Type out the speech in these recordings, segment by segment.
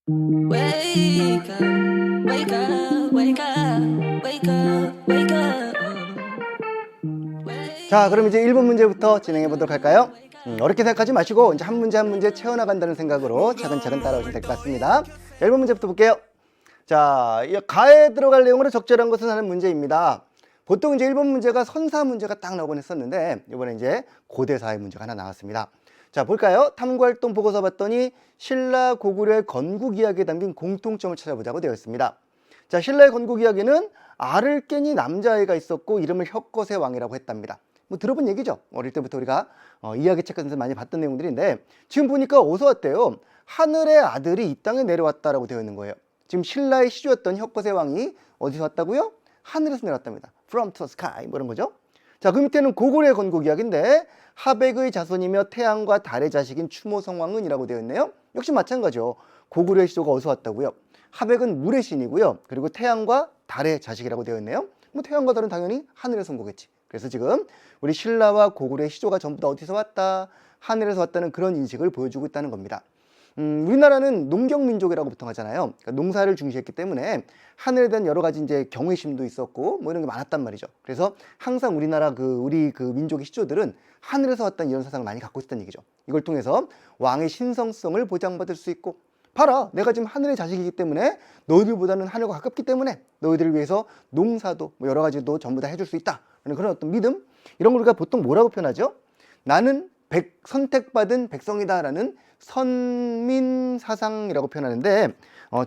Wake up, wake up, wake up, wake up, wake up. 자, 그럼 이제 1번 문제부터 진행해 보도록 할까요? 어렵게 생각하지 마시고 이제 한 문제 한 문제 채워나간다는 생각으로 차근차근 따라오시면 될 것 같습니다. 자, 1번 문제부터 볼게요. 자, 이 가에 들어갈 내용으로 적절한 것은 하는 문제입니다. 보통 이제 1번 문제가 선사 문제가 딱 나오곤 했었는데 이번에 이제 고대사의 문제가 하나 나왔습니다. 자, 볼까요? 탐구활동 보고서 봤더니 신라 고구려의 건국 이야기에 담긴 공통점을 찾아보자고 되어 있습니다. 자, 신라의 건국 이야기는 알을 깨니 남자아이가 있었고 이름을 혁것의 왕이라고 했답니다. 뭐 들어본 얘기죠. 어릴 때부터 우리가 이야기 책 같은 데서 많이 봤던 내용들인데 지금 보니까 어디서 왔대요? 하늘의 아들이 이 땅에 내려왔다라고 되어 있는 거예요. 지금 신라의 시조였던 혁것의 왕이 어디서 왔다고요? 하늘에서 내려왔답니다. From to the sky 뭐 이런 거죠. 자, 그 밑에는 고구려의 건국 이야기인데 하백의 자손이며 태양과 달의 자식인 추모성왕은이라고 되어 있네요. 역시 마찬가지죠. 고구려의 시조가 어디서 왔다고요? 하백은 물의 신이고요. 그리고 태양과 달의 자식이라고 되어 있네요. 뭐 태양과 달은 당연히 하늘에서 온 거겠지. 그래서 지금 우리 신라와 고구려의 시조가 전부 다 어디서 왔다? 하늘에서 왔다는 그런 인식을 보여주고 있다는 겁니다. 우리나라는 농경민족이라고 보통 하잖아요. 그러니까 농사를 중시했기 때문에 하늘에 대한 여러 가지 이제 경외심도 있었고 뭐 이런 게 많았단 말이죠. 그래서 항상 우리나라 우리 민족의 시조들은 하늘에서 왔다는 이런 사상을 많이 갖고 있었다는 얘기죠. 이걸 통해서 왕의 신성성을 보장받을 수 있고 봐라, 내가 지금 하늘의 자식이기 때문에 너희들보다는 하늘과 가깝기 때문에 너희들을 위해서 농사도 뭐 여러 가지도 전부 다 해줄 수 있다. 그런 어떤 믿음, 이런 걸 우리가 보통 뭐라고 표현하죠? 나는 선택받은 백성이다라는 선민사상이라고 표현하는데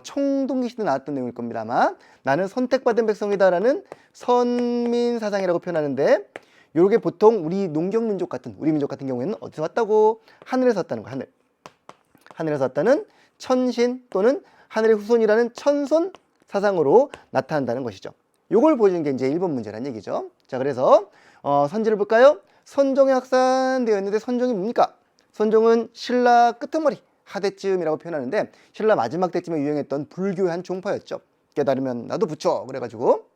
청동기 시대 나왔던 내용일 겁니다. 아마 나는 선택받은 백성이다라는 선민사상이라고 표현하는데 이게 보통 우리 농경민족 같은 우리 민족 같은 경우에는 어디서 왔다고? 하늘에서 왔다는 거. 하늘에서 왔다는 천신 또는 하늘의 후손이라는 천손 사상으로 나타난다는 것이죠. 이걸 보여주는 게 이제 1번 문제란 얘기죠. 자, 그래서 선지를 볼까요? 선종에 확산되어 있는데 선종이 뭡니까? 선종은 신라 끄트머리 하대쯤이라고 표현하는데 신라 마지막 때쯤에 유행했던 불교의 한 종파였죠. 깨달으면 나도 부처 그래가지고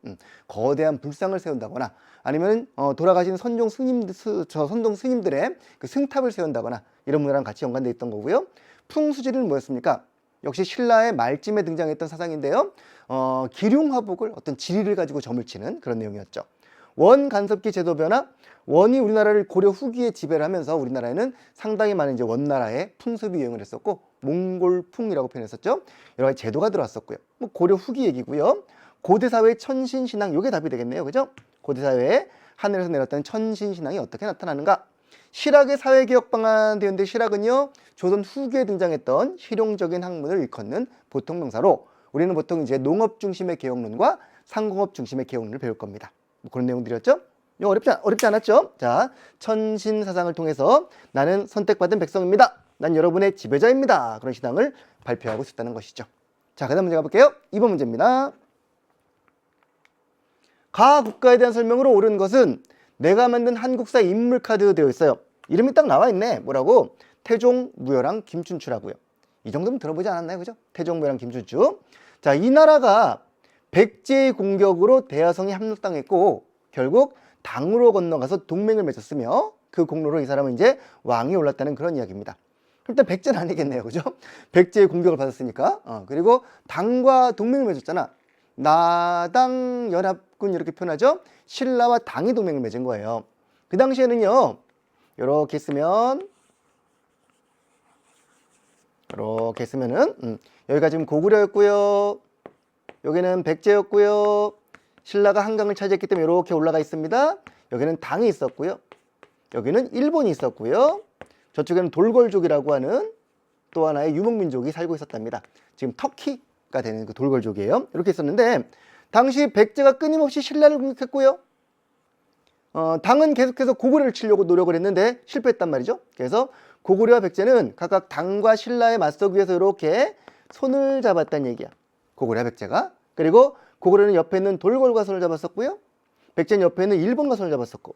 거대한 불상을 세운다거나 아니면 돌아가신 선종 스님들의 그 승탑을 세운다거나 이런 문화랑 같이 연관되어 있던 거고요. 풍수지리는 뭐였습니까? 역시 신라의 말쯤에 등장했던 사상인데요. 기륭화복을 어떤 지리를 가지고 점을 치는 그런 내용이었죠. 원 간섭기 제도 변화, 원이 우리나라를 고려 후기에 지배를 하면서 우리나라에는 상당히 많은 이제 원나라의 풍습이 유행을 했었고 몽골풍이라고 표현했었죠. 여러 가지 제도가 들어왔었고요. 뭐 고려 후기 얘기고요. 고대사회의 천신신앙, 이게 답이 되겠네요. 그죠? 고대사회에 하늘에서 내렸다는 천신신앙이 어떻게 나타나는가? 실학의 사회개혁 방안 되는데 실학은요 조선 후기에 등장했던 실용적인 학문을 일컫는 보통 명사로 우리는 보통 이제 농업 중심의 개혁론과 상공업 중심의 개혁론을 배울 겁니다. 뭐 그런 내용들이었죠. 이거 어렵지 않았죠? 자, 천신 사상을 통해서 나는 선택받은 백성입니다. 난 여러분의 지배자입니다. 그런 신앙을 발표하고 있었다는 것이죠. 자, 그다음 문제 가볼게요. 2번 문제입니다. 가 국가에 대한 설명으로 옳은 것은 내가 만든 한국사 인물 카드 되어 있어요. 이름이 딱 나와 있네. 뭐라고? 태종, 무열왕, 김춘추라고요. 이 정도면 들어보지 않았나요? 그죠? 태종, 무열왕, 김춘추. 자, 이 나라가 백제의 공격으로 대하성이 함락당했고 결국 당으로 건너가서 동맹을 맺었으며 그 공로로 이 사람은 이제 왕이 올랐다는 그런 이야기입니다. 일단 백제는 아니겠네요. 그죠? 백제의 공격을 받았으니까. 그리고 당과 동맹을 맺었잖아. 나당 연합군 이렇게 표현하죠. 신라와 당이 동맹을 맺은 거예요. 그 당시에는요. 이렇게 있으면은 여기가 지금 고구려였고요. 여기는 백제였고요. 신라가 한강을 차지했기 때문에 이렇게 올라가 있습니다. 여기는 당이 있었고요. 여기는 일본이 있었고요. 저쪽에는 돌궐족이라고 하는 또 하나의 유목민족이 살고 있었답니다. 지금 터키가 되는 그 돌궐족이에요. 이렇게 있었는데 당시 백제가 끊임없이 신라를 공격했고요. 당은 계속해서 고구려를 치려고 노력을 했는데 실패했단 말이죠. 그래서 고구려와 백제는 각각 당과 신라에 맞서기 위해서 이렇게 손을 잡았다는 얘기야. 고구려와 백제가. 그리고 고구려는 옆에 있는 돌궐과 손을 잡았었고요. 백제는 옆에 있는 일본과 손을 잡았었고.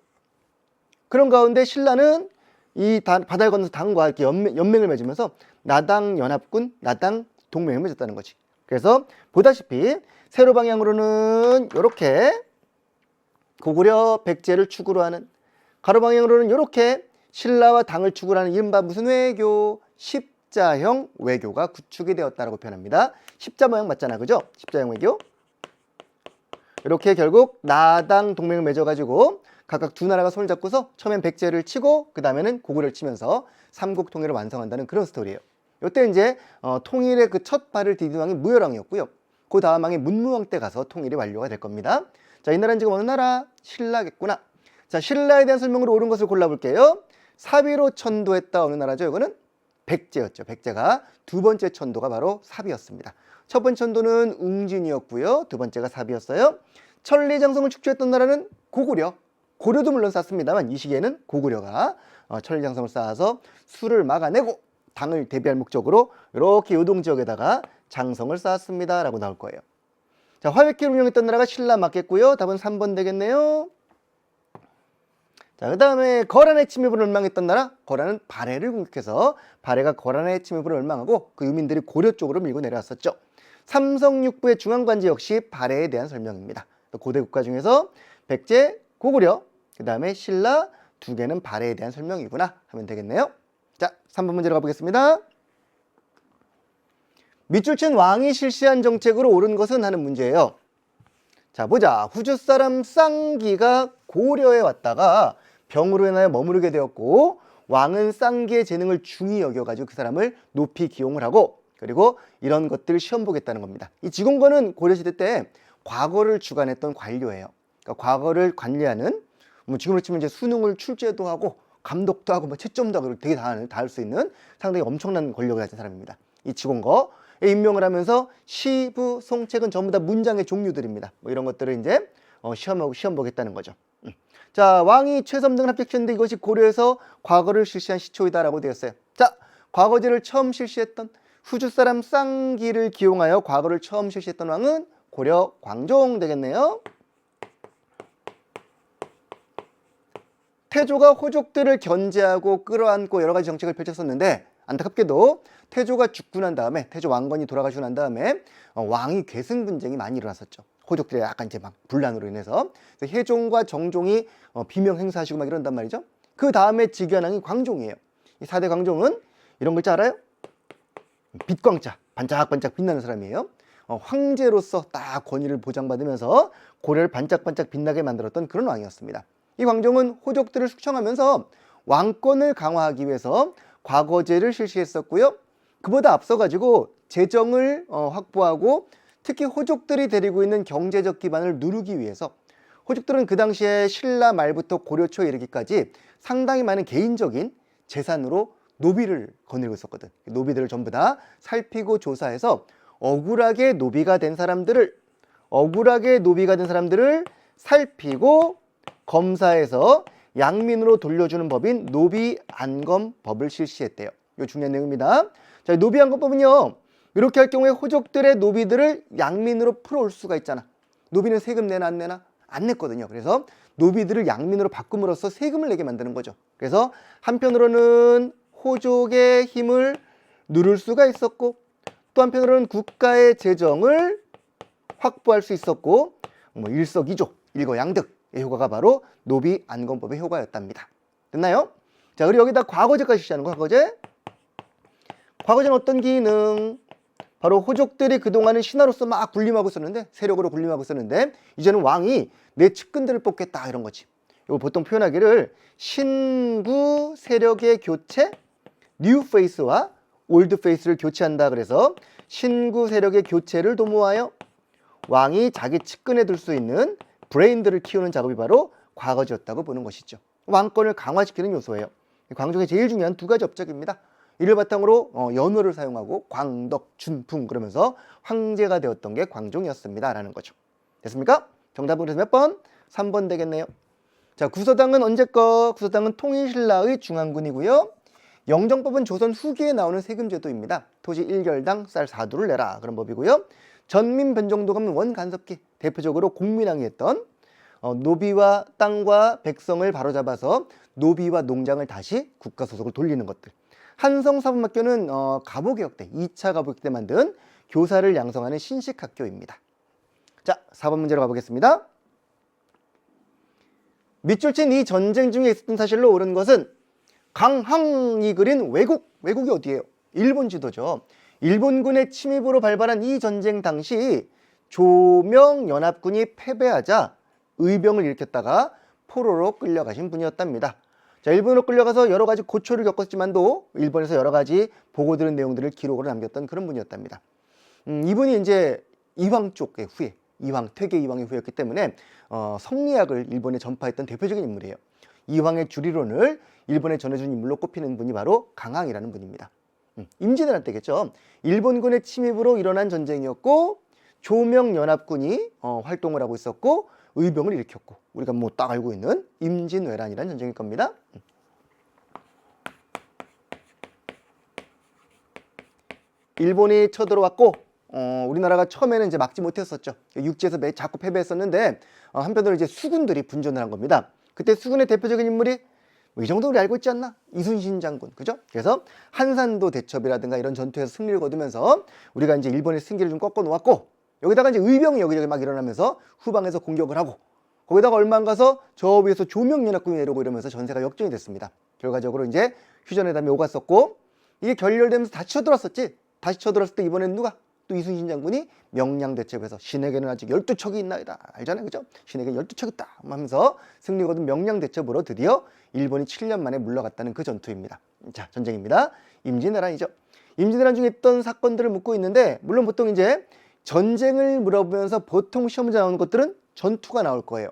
그런 가운데 신라는 이 바다를 건너서 당과 이렇게 연맹을 맺으면서 나당 연합군, 나당 동맹을 맺었다는 거지. 그래서 보다시피 세로 방향으로는 이렇게 고구려, 백제를 축으로 하는, 가로 방향으로는 이렇게 신라와 당을 축으로 하는 이른바 무슨 외교? 십자형 외교가 구축이 되었다라고 표현합니다. 십자 모양 맞잖아, 그죠? 십자형 외교. 이렇게 결국 나당 동맹을 맺어가지고 각각 두 나라가 손을 잡고서 처음엔 백제를 치고 그 다음에는 고구려를 치면서 삼국 통일을 완성한다는 그런 스토리예요. 이때 이제 통일의 그 첫 발을 디딘 왕이 무열왕이었고요. 그 다음 왕이 문무왕 때 가서 통일이 완료가 될 겁니다. 자, 이 나라는 지금 어느 나라? 신라겠구나. 자, 신라에 대한 설명으로 옳은 것을 골라볼게요. 사비로 천도했다 어느 나라죠? 이거는 백제였죠. 백제가 두 번째 천도가 바로 사비였습니다. 첫 번째 천도는 웅진이었고요. 두 번째가 사비였어요. 천리장성을 축조했던 나라는 고구려. 고려도 물론 쌓습니다만 이 시기에는 고구려가 천리장성을 쌓아서 수를 막아내고 당을 대비할 목적으로 이렇게 요동 지역에다가 장성을 쌓았습니다 라고 나올 거예요. 자, 화백기를 운영했던 나라가 신라 맞겠고요. 답은 3번 되겠네요. 자, 그 다음에 거란의 침입을 열망했던 나라, 거란은 발해를 공격해서 발해가 거란의 침입을 열망하고 그 유민들이 고려 쪽으로 밀고 내려왔었죠. 삼성육부의 중앙관제 역시 발해에 대한 설명입니다. 고대 국가 중에서 백제, 고구려, 그 다음에 신라 두 개는 발해에 대한 설명이구나 하면 되겠네요. 자, 3번 문제로 가보겠습니다. 밑줄 친 왕이 실시한 정책으로 옳은 것은 하는 문제예요. 자, 보자. 후주 사람 쌍기가 고려에 왔다가 병으로 인하여 머무르게 되었고 왕은 쌍기의 재능을 중히 여겨가지고 그 사람을 높이 기용을 하고 그리고 이런 것들을 시험 보겠다는 겁니다. 이 지공권은 고려시대 때 과거를 주관했던 관료예요. 그러니까 과거를 관리하는 뭐 지금으로 치면 이제 수능을 출제도 하고 감독도 하고 뭐 채점도 하고 되게 다 할 수 있는 상당히 엄청난 권력을 가진 사람입니다. 이 지공거에 임명을 하면서 시부, 송책은 전부 다 문장의 종류들입니다. 뭐 이런 것들을 이제 시험 보겠다는 거죠. 자, 왕이 최섬등을 합격했는데 이것이 고려에서 과거를 실시한 시초이다라고 되었어요. 자, 과거제를 처음 실시했던 후주 사람 쌍기를 기용하여 과거를 처음 실시했던 왕은 고려 광종 되겠네요. 태조가 호족들을 견제하고 끌어안고 여러 가지 정책을 펼쳤었는데 안타깝게도 태조가 죽고 난 다음에 태조 왕건이 돌아가시고 난 다음에 왕위 계승 분쟁이 많이 일어났었죠. 호족들의 약간 이제 막 분란으로 인해서 그래서 혜종과 정종이 비명 행사하시고 막 이런단 말이죠. 그 다음에 즉위한 광종이에요. 이 4대 광종은 이런 글자 알아요? 빛광자, 반짝반짝 빛나는 사람이에요. 황제로서 딱 권위를 보장받으면서 고려를 반짝반짝 빛나게 만들었던 그런 왕이었습니다. 이 광종은 호족들을 숙청하면서 왕권을 강화하기 위해서 과거제를 실시했었고요. 그보다 앞서가지고 재정을 확보하고 특히 호족들이 데리고 있는 경제적 기반을 누르기 위해서 호족들은 그 당시에 신라 말부터 고려 초에 이르기까지 상당히 많은 개인적인 재산으로 노비를 거느리고 있었거든. 노비들을 전부 다 살피고 조사해서 억울하게 노비가 된 사람들을 살피고 검사해서 양민으로 돌려주는 법인 노비안검법을 실시했대요. 이거 중요한 내용입니다. 자, 노비안검법은요. 이렇게 할 경우에 호족들의 노비들을 양민으로 풀어올 수가 있잖아. 노비는 세금 내나 안 내나? 안 냈거든요. 그래서 노비들을 양민으로 바꿈으로써 세금을 내게 만드는 거죠. 그래서 한편으로는 호족의 힘을 누를 수가 있었고 또 한편으로는 국가의 재정을 확보할 수 있었고 뭐 일석이조, 일거양득의 효과가 바로 노비안검법의 효과였답니다. 됐나요? 자, 그리고 여기다 과거제까지 실시하는 거. 과거제는 어떤 기능? 바로 호족들이 그동안은 신하로서 막 군림하고 있었는데 세력으로 군림하고 있었는데 이제는 왕이 내 측근들을 뽑겠다 이런 거지. 이거 보통 표현하기를 신구 세력의 교체, 뉴 페이스와 올드 페이스를 교체한다. 그래서 신구 세력의 교체를 도모하여 왕이 자기 측근에 둘 수 있는 브레인들을 키우는 작업이 바로 과거제였다고 보는 것이죠. 왕권을 강화시키는 요소예요. 광종의 제일 중요한 두 가지 업적입니다. 이를 바탕으로 연호를 사용하고 광덕, 준풍 그러면서 황제가 되었던 게 광종이었습니다 라는 거죠. 됐습니까? 정답은 그래서 몇 번? 3번 되겠네요. 자, 구서당은 언제 거? 구서당은 통일신라의 중앙군이고요. 영정법은 조선 후기에 나오는 세금제도입니다. 토지 1결당 쌀 4두를 내라 그런 법이고요. 전민변정도 가면 원간섭기 대표적으로 공민왕이 했던 노비와 땅과 백성을 바로잡아서 노비와 농장을 다시 국가 소속을 돌리는 것들. 한성사범학교는 가보개혁 때 2차 가보개혁 때 만든 교사를 양성하는 신식학교입니다. 자, 4번 문제로 가보겠습니다. 밑줄 친 이 전쟁 중에 있었던 사실로 옳은 것은 강항이 그린 왜곡이 어디예요? 일본 지도죠. 일본군의 침입으로 발발한 이 전쟁 당시 조명연합군이 패배하자 의병을 일으켰다가 포로로 끌려가신 분이었답니다. 자, 일본으로 끌려가서 여러 가지 고초를 겪었지만도 일본에서 여러 가지 보고 들은 내용들을 기록으로 남겼던 그런 분이었답니다. 이분이 이제 이황 쪽의 후예, 퇴계 이황의 후였기 때문에 성리학을 일본에 전파했던 대표적인 인물이에요. 이황의 주리론을 일본에 전해준 인물로 꼽히는 분이 바로 강항이라는 분입니다. 임진왜란 때겠죠. 일본군의 침입으로 일어난 전쟁이었고 조명연합군이 활동을 하고 있었고 의병을 일으켰고 우리가 뭐 딱 알고 있는 임진왜란이라는 전쟁일 겁니다. 일본이 쳐들어왔고 우리나라가 처음에는 이제 막지 못했었죠. 육지에서 자꾸 패배했었는데 한편으로 이제 수군들이 분전을 한 겁니다. 그때 수군의 대표적인 인물이 이 정도 우리 알고 있지 않나? 이순신 장군, 그죠? 그래서 한산도 대첩이라든가 이런 전투에서 승리를 거두면서 우리가 이제 일본의 승기를 좀 꺾어 놓았고 여기다가 이제 의병이 여기저기 막 일어나면서 후방에서 공격을 하고 거기다가 얼마 안 가서 저 위에서 조명연합군이 내려오고 이러면서 전세가 역전이 됐습니다. 결과적으로 이제 휴전회담이 오갔었고 이게 결렬되면서 다시 쳐들었었지. 다시 쳐들었을 때 이번엔 누가? 또 이순신 장군이 명량대첩에서 신에게는 아직 12척이 있나이다. 알잖아요, 그죠? 신에게는 12척 있다 하면서 승리 거둔 명량대첩으로 드디어 일본이 7년 만에 물러갔다는 그 전투입니다. 자, 전쟁입니다. 임진왜란이죠. 임진왜란 중에 있던 사건들을 묻고 있는데 물론 보통 이제 전쟁을 물어보면서 보통 시험 문제 나오는 것들은 전투가 나올 거예요.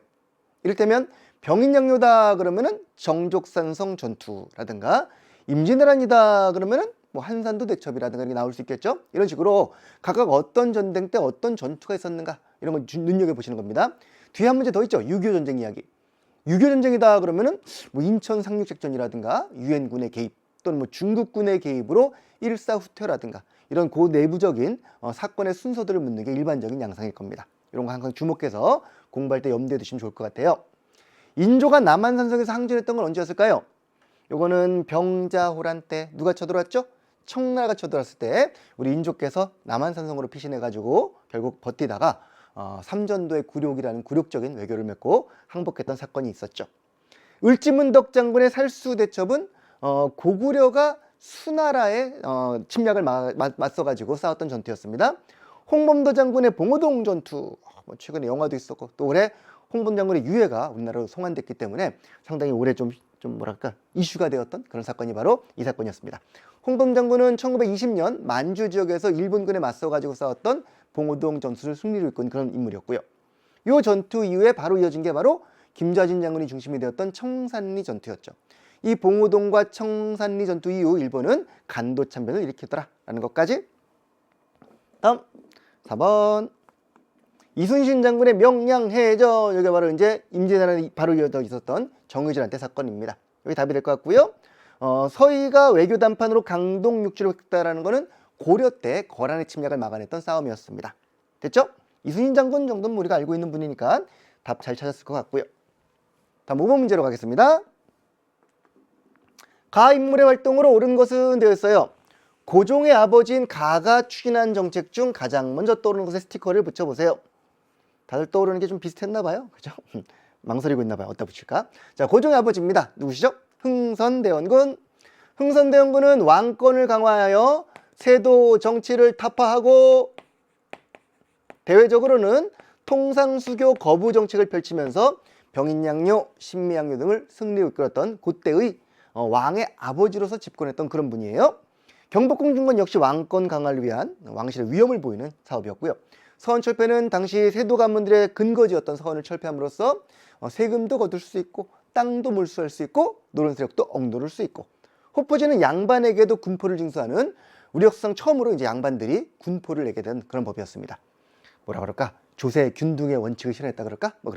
이를테면 병인양요다 그러면은 정족산성 전투라든가 임진왜란이다 그러면은 뭐 한산도 대첩이라든가 이렇게 나올 수 있겠죠. 이런 식으로 각각 어떤 전쟁 때 어떤 전투가 있었는가 이런 걸 눈여겨보시는 겁니다. 뒤에 한 문제 더 있죠. 6.25 전쟁 이야기. 6.25 전쟁이다 그러면은 뭐 인천 상륙작전이라든가 유엔군의 개입 또는 뭐 중국군의 개입으로 일사후퇴라든가 이런 고 내부적인 사건의 순서들을 묻는 게 일반적인 양상일 겁니다. 이런 거 항상 주목해서 공부할 때 염두에 두시면 좋을 것 같아요. 인조가 남한산성에서 항전했던 건 언제였을까요? 요거는 병자호란 때 누가 쳐들어왔죠? 청나라가 쳐들어왔을 때 우리 인조께서 남한산성으로 피신해가지고 결국 버티다가 삼전도의 굴욕이라는 굴욕적인 외교를 맺고 항복했던 사건이 있었죠. 을지문덕 장군의 살수대첩은 고구려가 수나라의 침략을 맞서가지고 싸웠던 전투였습니다. 홍범도 장군의 봉오동 전투, 뭐 최근에 영화도 있었고 또 올해 홍범도 장군의 유해가 우리나라로 송환됐기 때문에 상당히 올해 좀 뭐랄까 이슈가 되었던 그런 사건이 바로 이 사건이었습니다. 홍범 장군은 1920년 만주 지역에서 일본군에 맞서가지고 싸웠던 봉오동 전투를 승리로 이끈 그런 인물이었고요. 이 전투 이후에 바로 이어진 게 바로 김좌진 장군이 중심이 되었던 청산리 전투였죠. 이 봉오동과 청산리 전투 이후 일본은 간도 참변을 일으켰더라라는 것까지. 다음 4번 이순신 장군의 명량해전. 여기가 바로 이제 임진왜란이 바로 이어져 있었던 정의진한테 사건입니다. 여기 답이 될 것 같고요. 서희가 외교 담판으로 강동 육지를 획득했다라는 것은 고려 때 거란의 침략을 막아냈던 싸움이었습니다. 됐죠? 이순신 장군 정도는 우리가 알고 있는 분이니까 답 잘 찾았을 것 같고요. 다음 5번 문제로 가겠습니다. 가 인물의 활동으로 옳은 것은 되어 있어요. 고종의 아버지인 가가 추진한 정책 중 가장 먼저 떠오르는 것에 스티커를 붙여보세요. 다들 떠오르는 게 좀 비슷했나 봐요. 그죠? 망설이고 있나 봐요. 어디다 붙일까? 자, 고종의 아버지입니다. 누구시죠? 흥선대원군. 흥선대원군은 왕권을 강화하여 세도 정치를 타파하고 대외적으로는 통상수교 거부 정책을 펼치면서 병인양요, 신미양요 등을 승리로 이끌었던 그때의 왕의 아버지로서 집권했던 그런 분이에요. 경복궁중건 역시 왕권 강화를 위한 왕실의 위험을 보이는 사업이었고요. 서원철폐는 당시 세도 가문들의 근거지였던 서원을 철폐함으로써 세금도 거둘 수 있고 땅도 몰수할 수 있고 노론 세력도 억누를 수 있고 호포제는 양반에게도 군포를 징수하는 우리 역사상 처음으로 이제 양반들이 군포를 내게 된 그런 법이었습니다. 뭐라 그럴까? 조세 균등의 원칙을 실현했다 그럴까? 뭐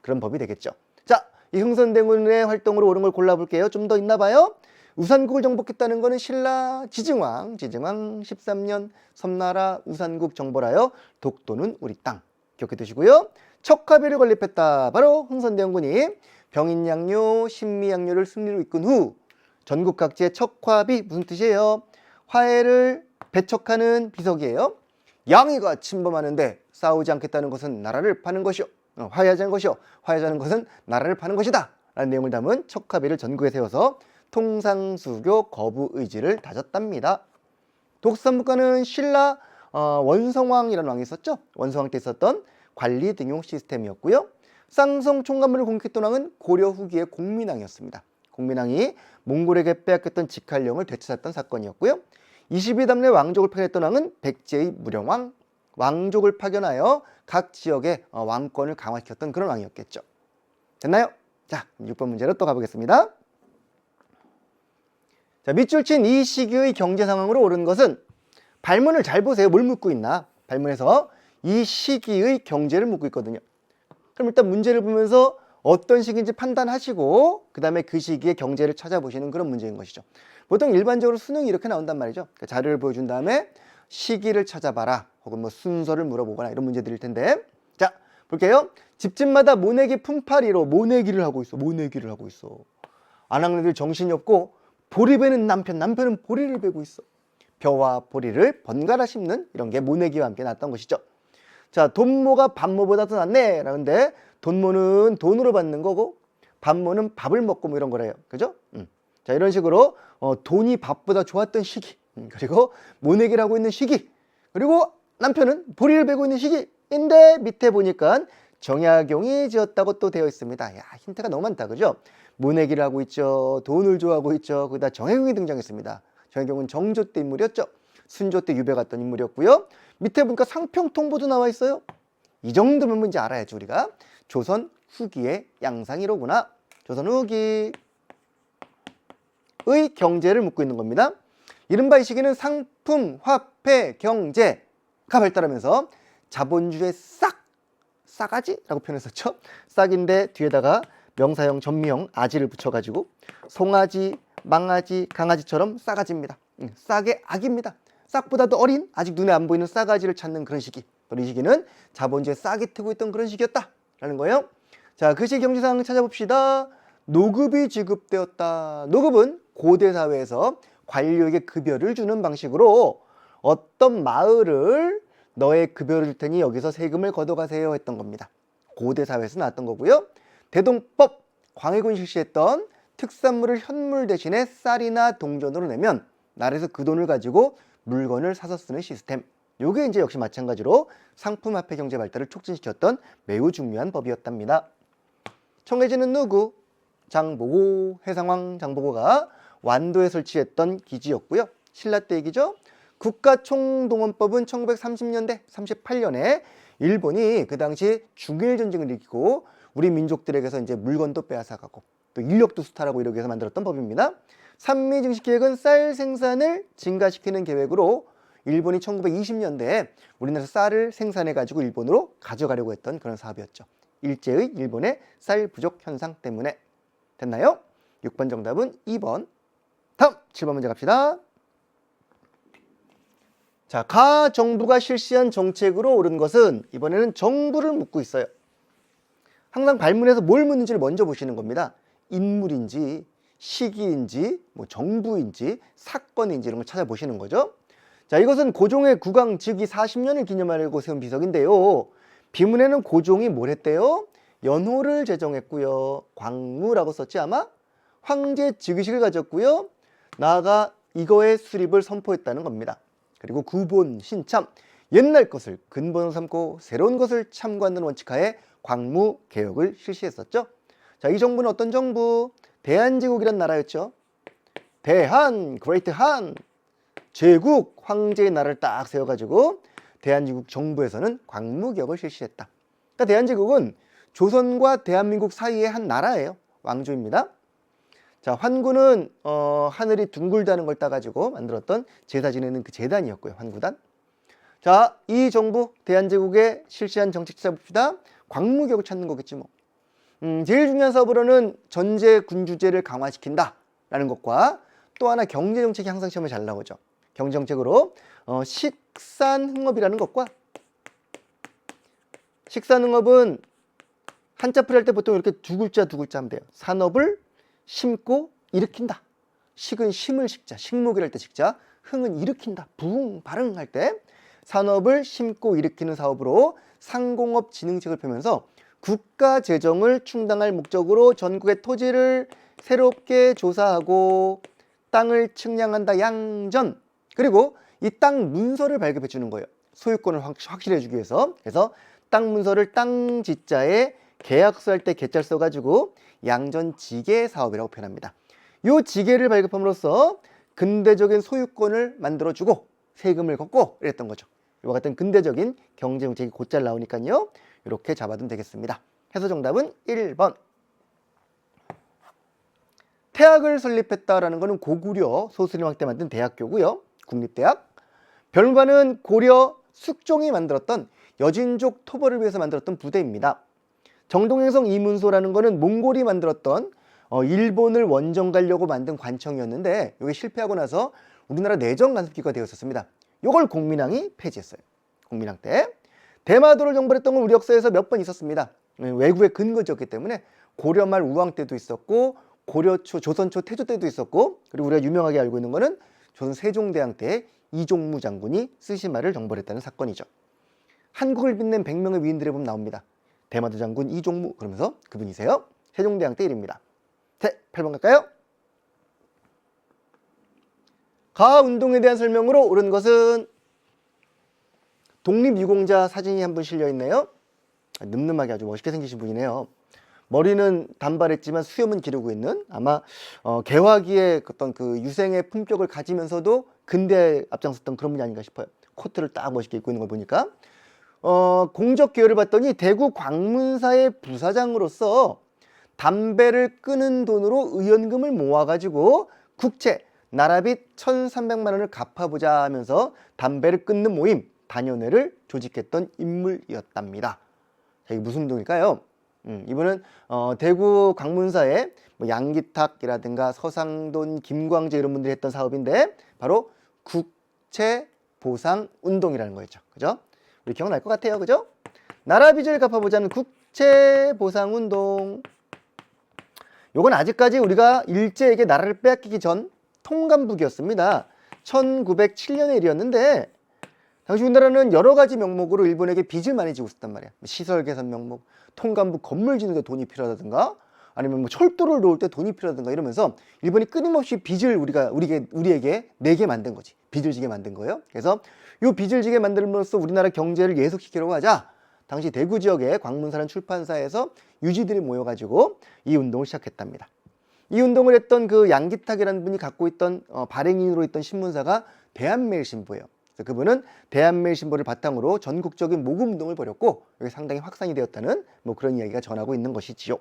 그런 법이 되겠죠. 자, 이 흥선대군의 활동으로 옳은 걸 골라볼게요. 좀 더 있나 봐요. 우산국을 정복했다는 것은 신라 지증왕 13년 섬나라 우산국 정벌하여 독도는 우리 땅. 기억해 두시고요. 척화비를 건립했다. 바로 흥선대원군이 병인양요, 신미양요를 승리로 이끈 후 전국 각지의 척화비 무슨 뜻이에요? 화해를 배척하는 비석이에요. 양이가 침범하는데 싸우지 않겠다는 것은 나라를 파는 것이요. 화해하자는 것이요. 화해하자는 것은 나라를 파는 것이다. 라는 내용을 담은 척화비를 전국에 세워서 통상수교 거부 의지를 다졌답니다. 독수산문과는 신라 원성왕이라는 왕이 있었죠. 원성왕 때 있었던 관리 등용 시스템이었고요. 쌍성 총관문을 공격했던 왕은 고려 후기의 공민왕이었습니다. 공민왕이 몽골에게 빼앗겼던 직할령을 되찾았던 사건이었고요. 22담내 왕족을 파견했던 왕은 백제의 무령왕, 왕족을 파견하여 각 지역의 왕권을 강화시켰던 그런 왕이었겠죠. 됐나요? 자, 6번 문제로 또 가보겠습니다. 자, 밑줄 친 이 시기의 경제 상황으로 옳은 것은, 발문을 잘 보세요. 뭘 묻고 있나? 발문에서 이 시기의 경제를 묻고 있거든요. 그럼 일단 문제를 보면서 어떤 시기인지 판단하시고 그 다음에 그 시기의 경제를 찾아보시는 그런 문제인 것이죠. 보통 일반적으로 수능이 이렇게 나온단 말이죠. 그러니까 자료를 보여준 다음에 시기를 찾아봐라, 혹은 뭐 순서를 물어보거나 이런 문제들일 텐데, 자 볼게요. 집집마다 모내기 품팔이로 모내기를 하고 있어. 모내기를 하고 있어. 아낙네들 정신이 없고 보리 베는 남편은 보리를 베고 있어. 벼와 보리를 번갈아 심는 이런 게 모내기와 함께 났던 것이죠. 자, 돈모가 밥모보다 더 낫네 라는데, 돈모는 돈으로 받는 거고 밥모는 밥을 먹고 뭐 이런 거래요. 그죠? 자, 이런 식으로 돈이 밥보다 좋았던 시기, 그리고 모내기를 하고 있는 시기, 그리고 남편은 보리를 베고 있는 시기인데, 밑에 보니까 정약용이 지었다고 또 되어 있습니다. 야, 힌트가 너무 많다. 그죠? 모내기를 하고 있죠. 돈을 좋아하고 있죠. 거기다 정약용이 등장했습니다. 정약용은 정조 때 인물이었죠. 순조 때 유배 갔던 인물이었고요. 밑에 보니까 상평통보도 나와 있어요. 이 정도면 뭔지 알아야지 우리가. 조선 후기의 양상이로구나. 조선 후기의 경제를 묻고 있는 겁니다. 이른바 이 시기는 상품, 화폐, 경제가 발달하면서 자본주의 싸가지라고 표현했었죠. 싹인데 뒤에다가 명사형, 전미형, 아지를 붙여가지고 송아지, 망아지, 강아지처럼 싸가지입니다. 싹의 악입니다. 싹보다도 어린, 아직 눈에 안 보이는 싸가지를 찾는 그런 시기. 이 시기는 자본주의에 싹이 트고 있던 그런 시기였다라는 거예요. 자, 그 시기 경제상황 찾아봅시다. 노급이 지급되었다. 노급은 고대 사회에서 관료에게 급여를 주는 방식으로 어떤 마을을 너의 급여를 줄 테니 여기서 세금을 걷어가세요 했던 겁니다. 고대 사회에서 나왔던 거고요. 대동법, 광해군이 실시했던 특산물을 현물 대신에 쌀이나 동전으로 내면 나라에서 그 돈을 가지고 물건을 사서 쓰는 시스템. 요게 이제 역시 마찬가지로 상품 화폐 경제 발달을 촉진시켰던 매우 중요한 법이었답니다. 청해진은 누구? 장보고, 해상왕 장보고가 완도에 설치했던 기지였고요. 신라 때 얘기죠. 국가총동원법은 1930년대, 38년에 일본이 그 당시 중일 전쟁을 일으키고 우리 민족들에게서 이제 물건도 빼앗아가고 또 인력도 수탈하고 이러기 위해서 만들었던 법입니다. 산미 증식 계획은 쌀 생산을 증가시키는 계획으로 일본이 1920년대에 우리나라에서 쌀을 생산해 가지고 일본으로 가져가려고 했던 그런 사업이었죠. 일제의 일본의 쌀 부족 현상 때문에. 됐나요? 6번 정답은 2번. 다음 7번 문제 갑시다. 자, 가 정부가 실시한 정책으로 옳은 것은, 이번에는 정부를 묻고 있어요. 항상 발문에서 뭘 묻는지를 먼저 보시는 겁니다. 인물인지 시기인지 뭐 정부인지 사건인지 이런 걸 찾아보시는 거죠. 자, 이것은 고종의 국왕 즉위 40년을 기념하려고 세운 비석인데요. 비문에는 고종이 뭘 했대요? 연호를 제정했고요. 광무라고 썼지 아마? 황제 즉위식을 가졌고요. 나아가 이거의 수립을 선포했다는 겁니다. 그리고 구본, 신참, 옛날 것을 근본으로 삼고 새로운 것을 참고하는 원칙하에 광무 개혁을 실시했었죠. 자, 이 정부는 어떤 정부? 대한제국이란 나라였죠. 대한, 그레이트 한, 제국, 황제의 나라를 딱 세워가지고 대한제국 정부에서는 광무개혁을 실시했다. 그러니까 대한제국은 조선과 대한민국 사이의 한 나라예요. 왕조입니다. 자, 환구는 하늘이 둥글다는 걸 따가지고 만들었던 제사 지내는 그 제단이었고요. 환구단. 자, 이 정부 대한제국에 실시한 정책 찾아봅시다. 광무개혁을 찾는 거겠지 뭐. 제일 중요한 사업으로는 전제 군주제를 강화시킨다라는 것과 또 하나 경제정책이 항상 시험에 잘 나오죠. 경제정책으로 식산흥업이라는 것과, 식산흥업은 한자풀이 할 때 보통 이렇게 두 글자 하면 돼요. 산업을 심고 일으킨다. 식은 심을 식자, 식목이랄 때 식자, 흥은 일으킨다. 부흥, 발흥 할 때 산업을 심고 일으키는 사업으로 상공업 진흥책을 펴면서 국가 재정을 충당할 목적으로 전국의 토지를 새롭게 조사하고 땅을 측량한다. 양전. 그리고 이 땅 문서를 발급해 주는 거예요. 소유권을 확실해 주기 위해서. 그래서 땅 문서를 땅지자에 계약서 할 때 개자를 써가지고 양전지계 사업이라고 표현합니다. 이 지계를 발급함으로써 근대적인 소유권을 만들어주고 세금을 걷고 이랬던 거죠. 이와 같은 근대적인 경제 정책이 곧잘 나오니까요. 이렇게 잡아두면 되겠습니다. 해서 정답은 1번. 태학을 설립했다라는 것은 고구려 소수림왕 때 만든 대학교고요. 국립대학. 별관은 고려 숙종이 만들었던 여진족 토벌을 위해서 만들었던 부대입니다. 정동행성 이문소라는 것은 몽골이 만들었던 일본을 원정 가려고 만든 관청이었는데 이게 실패하고 나서 우리나라 내정 간섭기가 되었었습니다. 이걸 공민왕이 폐지했어요. 공민왕 때. 대마도를 정벌했던 건 우리 역사에서 몇 번 있었습니다. 외국의 근거지였기 때문에 고려 말 우왕 때도 있었고 고려 초, 조선 초 태조 때도 있었고 그리고 우리가 유명하게 알고 있는 거는 조선 세종대왕 때 이종무 장군이 쓰시마를 정벌했다는 사건이죠. 한국을 빛낸 100명의 위인들에 보면 나옵니다. 대마도 장군 이종무 그러면서 그분이세요. 세종대왕 때 일입니다. 8번 갈까요? 가운동에 대한 설명으로 옳은 것은 독립유공자 사진이 한 분 실려있네요. 늠름하게 아주 멋있게 생기신 분이네요. 머리는 단발했지만 수염은 기르고 있는 아마 개화기의 어떤 그 유생의 품격을 가지면서도 근대에 앞장섰던 그런 분이 아닌가 싶어요. 코트를 딱 멋있게 입고 있는 걸 보니까 공적 기여를 봤더니 대구 광문사의 부사장으로서 담배를 끄는 돈으로 의연금을 모아가지고 국채 나라빚 1,300만 원을 갚아보자 하면서 담배를 끊는 모임 단연회를 조직했던 인물이었답니다. 자, 이게 무슨 운동일까요? 이분은 대구 광문사의 뭐 양기탁이라든가 서상돈, 김광재 이런 분들이 했던 사업인데 바로 국채보상운동이라는 거였죠. 그죠? 우리 기억날 것 같아요. 그죠? 나라빚을 갚아보자는 국채보상운동. 요건 아직까지 우리가 일제에게 나라를 빼앗기기 전 통감북이었습니다. 1907년의 일이었는데 당시 우리나라는 여러 가지 명목으로 일본에게 빚을 많이 지고 있었단 말이야. 시설 개선 명목, 통감북 건물 짓는 데 돈이 필요하다든가 아니면 뭐 철도를 놓을 때 돈이 필요하다든가 이러면서 일본이 끊임없이 빚을 우리에게 내게 만든 거지. 빚을 지게 만든 거예요. 그래서 이 빚을 지게 만들므로써 우리나라 경제를 예속시키려고 하자 당시 대구 지역의 광문사라는 출판사에서 유지들이 모여가지고 이 운동을 시작했답니다. 이 운동을 했던 그 양기탁이라는 분이 갖고 있던 발행인으로 있던 신문사가 대한매일신보예요. 그래서 그분은 대한매일신보를 바탕으로 전국적인 모금운동을 벌였고 여기 상당히 확산이 되었다는 뭐 그런 이야기가 전하고 있는 것이지요.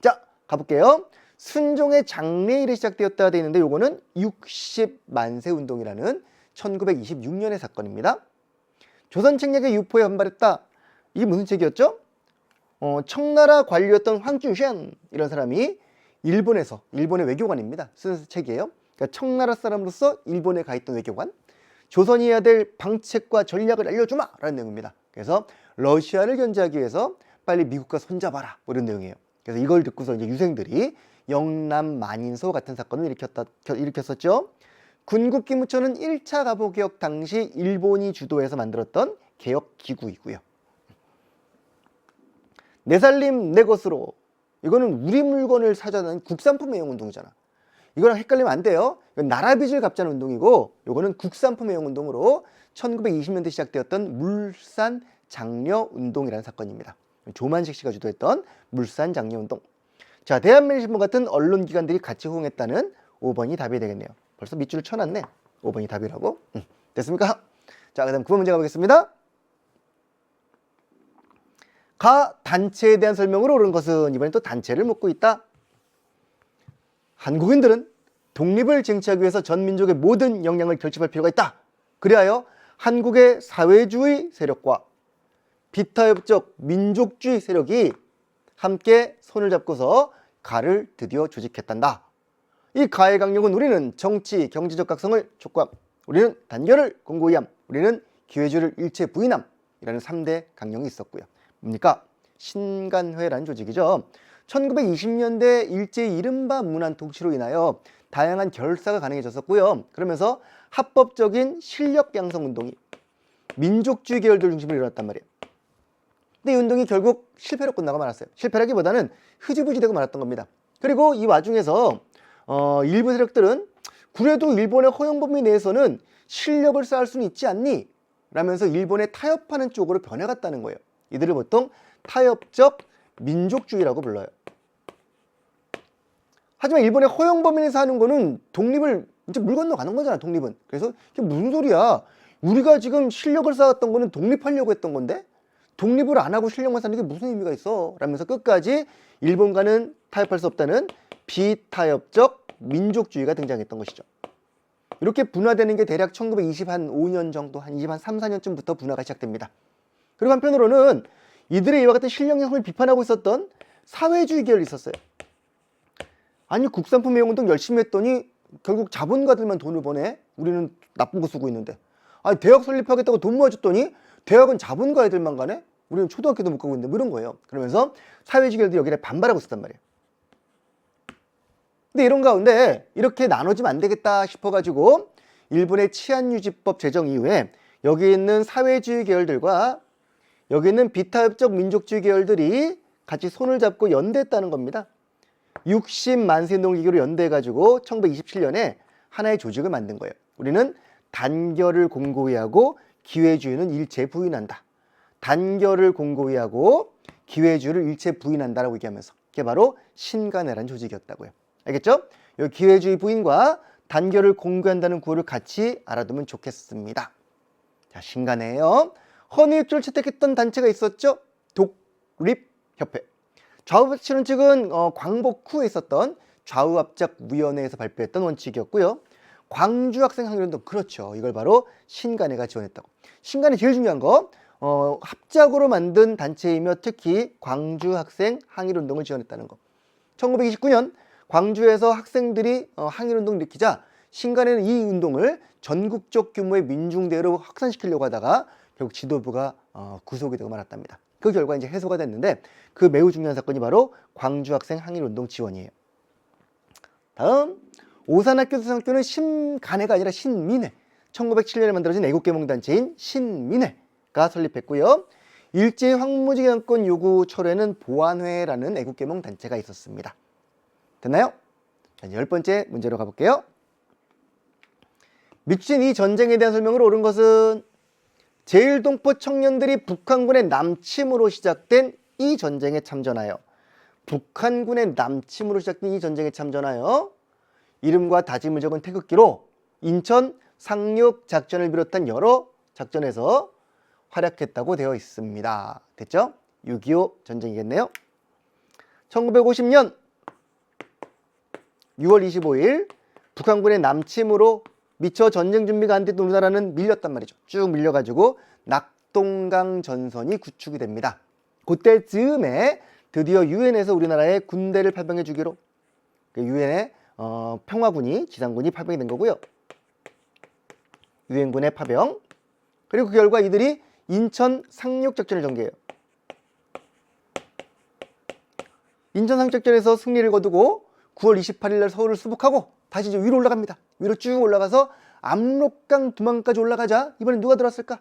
자, 가볼게요. 순종의 장례일에 시작되었다 되어 있는데 요거는 60만세 운동이라는 1926년의 사건입니다. 조선 책략의 유포에 반발했다. 이게 무슨 책이었죠? 청나라 관료였던 황준쉔 이런 사람이 일본의 외교관입니다. 쓴 책이에요. 그러니까 청나라 사람으로서 일본에 가 있던 외교관. 조선이 해야 될 방책과 전략을 알려주마! 라는 내용입니다. 그래서 러시아를 견제하기 위해서 빨리 미국과 손잡아라! 뭐 이런 내용이에요. 그래서 이걸 듣고서 이제 유생들이 영남 만인소 같은 사건을 일으켰었죠. 군국기무처는 1차 갑오개혁 당시 일본이 주도해서 만들었던 개혁기구이고요. 내 살림 내 것으로 이거는 우리 물건을 사자는 국산품 애용운동이잖아. 이거랑 헷갈리면 안 돼요. 이건 나라빚을 갚자는 운동이고 이거는 국산품 애용운동으로 1920년대 시작되었던 물산 장려운동이라는 사건입니다. 조만식 씨가 주도했던 물산 장려운동. 자, 대한매일신보 같은 언론기관들이 같이 호응했다는 5번이 답이 되겠네요. 벌써 밑줄을 쳐놨네. 5번이 답이라고. 됐습니까? 자, 그 다음 9번 문제 가보겠습니다. 가 단체에 대한 설명으로 옳은 것은 이번엔 또 단체를 묻고 있다. 한국인들은 독립을 쟁취하기 위해서 전 민족의 모든 역량을 결집할 필요가 있다. 그리하여 한국의 사회주의 세력과 비타협적 민족주의 세력이 함께 손을 잡고서 가를 드디어 조직했단다. 이 가의 강력은 우리는 정치, 경제적 각성을 촉구함. 우리는 단결을 공고히 함. 우리는 기회주의를 일체 부인함. 이라는 3대 강령이 있었고요. 뭡니까? 신간회라는 조직이죠. 1920년대 일제의 이른바 문안 통치로 인하여 다양한 결사가 가능해졌었고요. 그러면서 합법적인 실력 양성 운동이 민족주의 계열들 중심으로 일어났단 말이에요. 근데 이 운동이 결국 실패로 끝나고 말았어요. 실패라기보다는 흐지부지 되고 말았던 겁니다. 그리고 이 와중에서 일부 세력들은 그래도 일본의 허용 범위 내에서는 실력을 쌓을 수는 있지 않니? 라면서 일본에 타협하는 쪽으로 변해갔다는 거예요. 이들을 보통 타협적 민족주의라고 불러요. 하지만 일본의 허용 범위 내에서 하는 거는 독립을 이제 물 건너가는 거잖아, 독립은. 그래서 이게 무슨 소리야? 우리가 지금 실력을 쌓았던 거는 독립하려고 했던 건데 독립을 안 하고 실력만 쌓는 게 무슨 의미가 있어? 라면서 끝까지 일본과는 타협할 수 없다는 비타협적 민족주의가 등장했던 것이죠. 이렇게 분화되는 게 대략 1925년 정도, 한 3, 4년쯤부터 분화가 시작됩니다. 그리고 한편으로는 이들의 이와 같은 실력형을 비판하고 있었던 사회주의 계열이 있었어요. 아니, 국산품 애용운동 열심히 했더니 결국 자본가들만 돈을 버네? 우리는 나쁜 거 쓰고 있는데. 아니, 대학 설립하겠다고 돈 모아줬더니 대학은 자본가 애들만 가네? 우리는 초등학교도 못 가고 있는데, 뭐 이런 거예요. 그러면서 사회주의 계열들이 여기에 반발하고 있었단 말이에요. 근데 이런 가운데 이렇게 나눠지면 안 되겠다 싶어가지고 일본의 치안유지법 제정 이후에 여기 있는 사회주의 계열들과 여기 있는 비타협적 민족주의 계열들이 같이 손을 잡고 연대했다는 겁니다. 60만세 운동기구로 연대해가지고 1927년에 하나의 조직을 만든 거예요. 우리는 단결을 공고히 하고 기회주의는 일체 부인한다. 단결을 공고히 하고 기회주의를 일체 부인한다라고 얘기하면서 그게 바로 신간회라는 조직이었다고요. 알겠죠? 이 기회주의 부인과 단결을 공고한다는 구호를 같이 알아두면 좋겠습니다. 자, 신간회예요. 헌의육조를 채택했던 단체가 있었죠. 독립협회. 좌우합작은 측은 광복 후에 있었던 좌우합작위원회에서 발표했던 원칙이었고요. 광주학생항일운동, 그렇죠. 이걸 바로 신간회가 지원했다고. 신간회 제일 중요한 거 합작으로 만든 단체이며 특히 광주학생항일운동을 지원했다는 거. 1929년 광주에서 학생들이 항일운동을 일으키자 신간회는 이 운동을 전국적 규모의 민중대회로 확산시키려고 하다가 결국 지도부가 구속이 되고 말았답니다. 그 결과 이제 해소가 됐는데 그 매우 중요한 사건이 바로 광주학생 항일운동 지원이에요. 다음, 오산학교 수상학교는 신간회가 아니라 신민회. 1907년에 만들어진 애국계몽단체인 신민회가 설립했고요. 일제 황무지기한권 요구 철회는 보안회라는 애국계몽단체가 있었습니다. 됐나요? 자, 10번째 문제로 가볼게요. 밑줄 이 전쟁에 대한 설명으로 옳은 것은 제일동포 청년들이 북한군의 남침으로 시작된 이 전쟁에 참전하여 북한군의 남침으로 시작된 이 전쟁에 참전하여 이름과 다짐을 적은 태극기로 인천 상륙 작전을 비롯한 여러 작전에서 활약했다고 되어 있습니다. 됐죠? 6.25 전쟁이겠네요. 1950년 6월 25일 북한군의 남침으로 미처 전쟁 준비가 안 됐던 우리나라는 밀렸단 말이죠. 쭉 밀려가지고 낙동강 전선이 구축이 됩니다. 그때 즈음에 드디어 유엔에서 우리나라에 군대를 파병해 주기로 유엔의 평화군이 지상군이 파병이 된 거고요. 유엔군의 파병. 그리고 그 결과 이들이 인천 상륙작전을 전개해요. 인천 상륙작전에서 승리를 거두고 9월 28일 날 서울을 수복하고 다시 이제 위로 올라갑니다. 위로 쭉 올라가서 압록강 두만까지 올라가자 이번엔 누가 들어왔을까?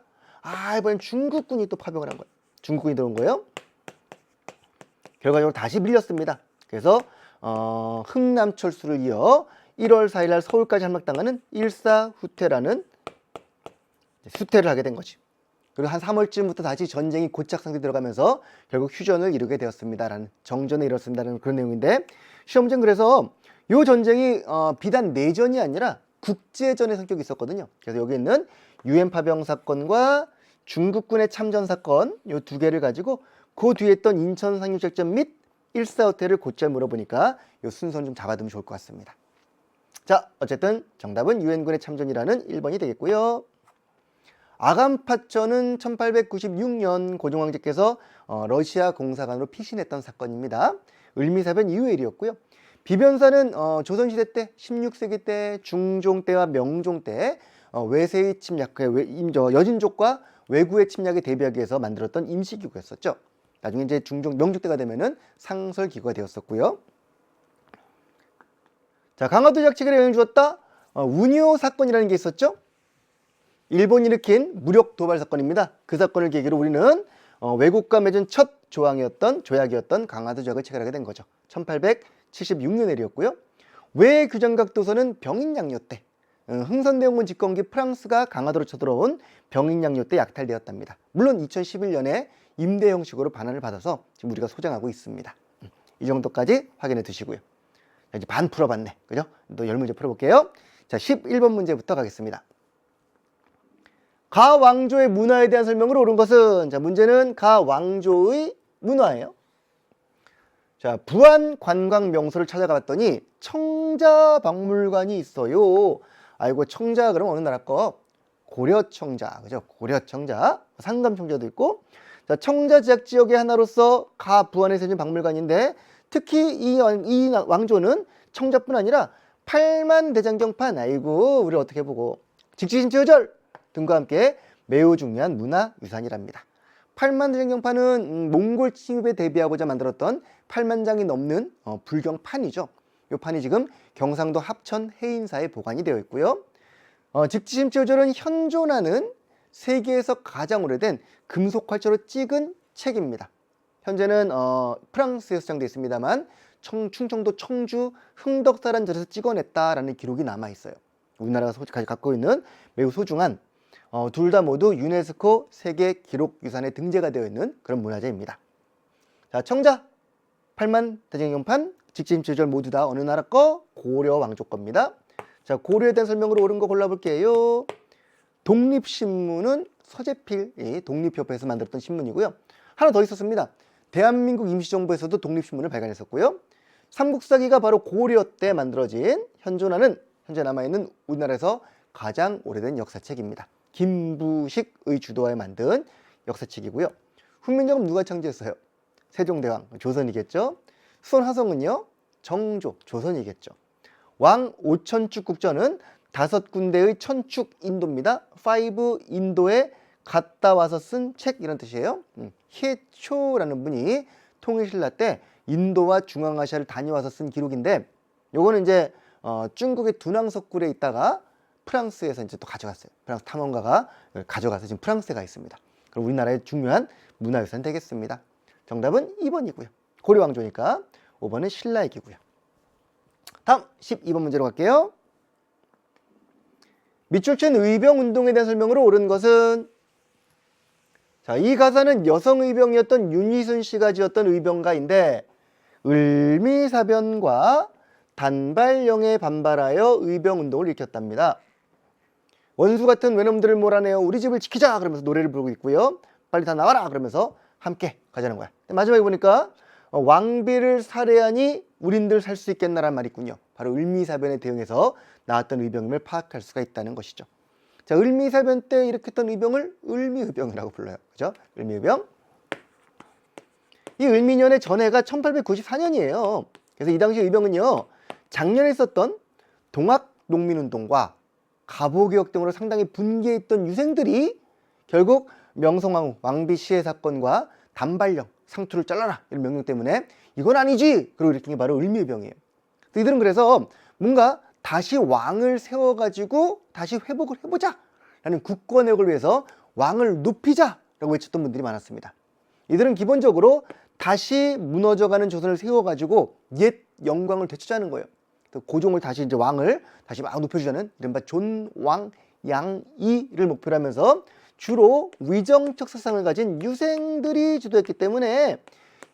이번엔 중국군이 또 파병을 한 거예요. 중국군이 들어온 거예요. 결과적으로 다시 밀렸습니다. 그래서 흥남철수를 이어 1월 4일 날 서울까지 함락당하는 일사후퇴라는 수퇴를 하게 된 거지. 그리고 한 3월쯤부터 다시 전쟁이 고착 상태에 들어가면서 결국 휴전을 이루게 되었습니다라는 정전에 이뤘습니다라는 그런 내용인데 시험 문제는 그래서 이 전쟁이 비단 내전이 아니라 국제전의 성격이 있었거든요. 그래서 여기 있는 유엔 파병 사건과 중국군의 참전 사건 이 두 개를 가지고 그 뒤에 있던 인천 상륙작전 및 일사후퇴를 곧잘 물어보니까 이 순서는 좀 잡아두면 좋을 것 같습니다. 자, 어쨌든 정답은 유엔군의 참전이라는 1번이 되겠고요. 아간파천은 1896년 고종황제께서 러시아 공사관으로 피신했던 사건입니다. 을미사변 이후의 일이었고요. 비변사는 조선시대 때 16세기 때 중종 때와 명종 때 외세의 침략, 여진족과 외구의 침략에 대비하기 위해서 만들었던 임시기구였었죠. 나중에 이제 중종 명종 때가 되면은 상설기구가 되었었고요. 자, 강화도 작책에 영향을 주었다. 운요 사건이라는 게 있었죠. 일본이 일으킨 무력 도발 사건입니다. 그 사건을 계기로 우리는 외국과 맺은 첫 조약이었던 강화도 조약을 체결하게 된 거죠. 1876년에 일이었고요. 왜 규장각 도서는 병인양요 때 흥선대원군 집권기 프랑스가 강화도로 쳐들어온 병익양요 때 약탈되었답니다. 물론 2011년에 임대 형식으로 반환을 받아서 지금 우리가 소장하고 있습니다. 이 정도까지 확인해 두시고요. 자, 이제 반 풀어봤네. 그죠? 또 10문제 풀어볼게요. 자, 11번 문제부터 가겠습니다. 가왕조의 문화에 대한 설명을 옳은 것은, 자, 문제는 가왕조의 문화예요. 자, 부안 관광 명소를 찾아가 봤더니 청자박물관이 있어요. 아이고, 청자 그럼 어느 나라 거? 고려청자, 그죠? 고려청자, 상감청자도 있고. 자, 청자 지역 지역의 하나로서 가 부안에 세진 박물관인데, 특히 이 왕조는 청자뿐 아니라 팔만대장경판, 아이고, 우리 어떻게 보고 직지신체절 등과 함께 매우 중요한 문화유산이랍니다. 팔만대장경판은 몽골 침입에 대비하고자 만들었던 8만 장이 넘는 불경판이죠. 이 판이 지금 경상도 합천 해인사에 보관이 되어 있고요. 직지심체절은 현존하는 세계에서 가장 오래된 금속 활자로 찍은 책입니다. 현재는 프랑스에 수장되어 있습니다만 충청도 청주 흥덕사란 절에서 찍어냈다라는 기록이 남아 있어요. 우리나라가 갖고 있는 매우 소중한 둘 다 모두 유네스코 세계 기록유산에 등재가 되어 있는 그런 문화재입니다. 자, 청자, 팔만대장경판, 직지심체절 모두 다 어느 나라 거? 고려 왕조 겁니다. 자, 고려에 대한 설명으로 옳은 거 골라볼게요. 독립신문은 서재필이 독립협회에서 만들었던 신문이고요. 하나 더 있었습니다. 대한민국 임시정부에서도 독립신문을 발간했었고요. 삼국사기가 바로 고려 때 만들어진 현재 남아있는 우리나라에서 가장 오래된 역사책입니다. 김부식의 주도하에 만든 역사책이고요. 훈민정음 누가 창제했어요? 세종대왕, 조선이겠죠. 수원화성은요, 정조, 조선이겠죠. 왕 오천축 국전은 5군데의 천축 인도입니다. 5 인도에 갔다 와서 쓴 책, 이런 뜻이에요. 희초라는 분이 통일신라 때 인도와 중앙아시아를 다녀와서 쓴 기록인데, 요거는 이제 중국의 두낭석굴에 있다가 프랑스에서 이제 또 가져갔어요. 프랑스 탐험가가 가져가서 지금 프랑스에 가 있습니다. 그럼 우리나라의 중요한 문화유산 되겠습니다. 정답은 2번이고요. 고려 왕조니까 5번은 신라이기고요. 다음 12번 문제로 갈게요. 밑줄친 의병운동에 대한 설명으로 옳은 것은, 자, 이 가사는 여성 의병이었던 윤희순 씨가 지었던 의병가인데, 을미사변과 단발령에 반발하여 의병운동을 일으켰답니다. 원수 같은 외놈들을 몰아내어 우리 집을 지키자 그러면서 노래를 부르고 있고요. 빨리 다 나와라 그러면서 함께 가자는 거야. 마지막에 보니까 왕비를 살해하니 우린들 살 수 있겠나라는 말이 있군요. 바로 을미사변에 대응해서 나왔던 의병임을 파악할 수가 있다는 것이죠. 자, 을미사변 때 일으켰던 의병을 을미의병이라고 불러요. 그죠? 을미의병. 이 을미년의 전해가 1894년이에요. 그래서 이 당시 의병은요, 작년에 있었던 동학농민운동과 갑오개혁 등으로 상당히 분개했던 유생들이 결국 명성황후 왕비 시해 사건과 단발령, 상투를 잘라라 이런 명령 때문에 이건 아니지! 그리고 일으킨 게 바로 을미의병이에요. 이들은 그래서 뭔가 다시 왕을 세워가지고 다시 회복을 해보자 라는 국권회복을 위해서 왕을 높이자라고 외쳤던 분들이 많았습니다. 이들은 기본적으로 다시 무너져가는 조선을 세워가지고 옛 영광을 되찾자는 거예요. 고종을 다시 이제 왕을 다시 막 높여주자는 이른바 존왕양이를 목표로 하면서 주로 위정적 사상을 가진 유생들이 주도했기 때문에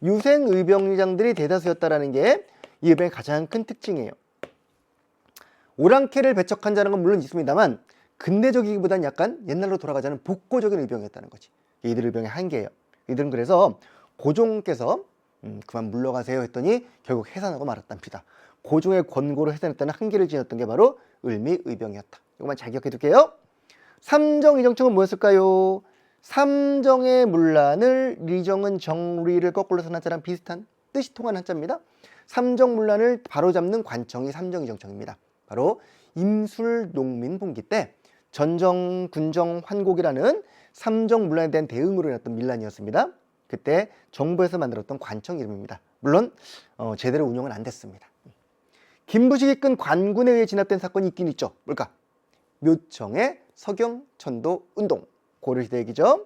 유생 의병장들이 대다수였다라는 게 이 의병의 가장 큰 특징이에요. 오랑캐를 배척한 자는 건 물론 있습니다만 근대적이기보다는 약간 옛날로 돌아가자는 복고적인 의병이었다는 거지. 이들 의병의 한계예요. 이들은 그래서 고종께서 그만 물러가세요 했더니 결국 해산하고 말았답니다. 고종의 권고로 해산했다는 한계를 지녔던 게 바로 을미의병이었다. 이것만 잘 기억해 둘게요. 삼정이정청은 뭐였을까요? 삼정의 문란을 리정은 정리를 거꾸로 쓴 한자랑 비슷한 뜻이 통한 한자입니다. 삼정문란을 바로잡는 관청이 삼정이정청입니다. 바로 임술농민봉기 때 전정, 군정, 환곡이라는 삼정문란에 대한 대응으로 일어났던 밀란이었습니다. 그때 정부에서 만들었던 관청 이름입니다. 물론 제대로 운영은 안 됐습니다. 김부식이 이끈 관군에 의해 진압된 사건이 있긴 있죠. 뭘까? 묘청의 서경천도 운동. 고려시대 얘기죠.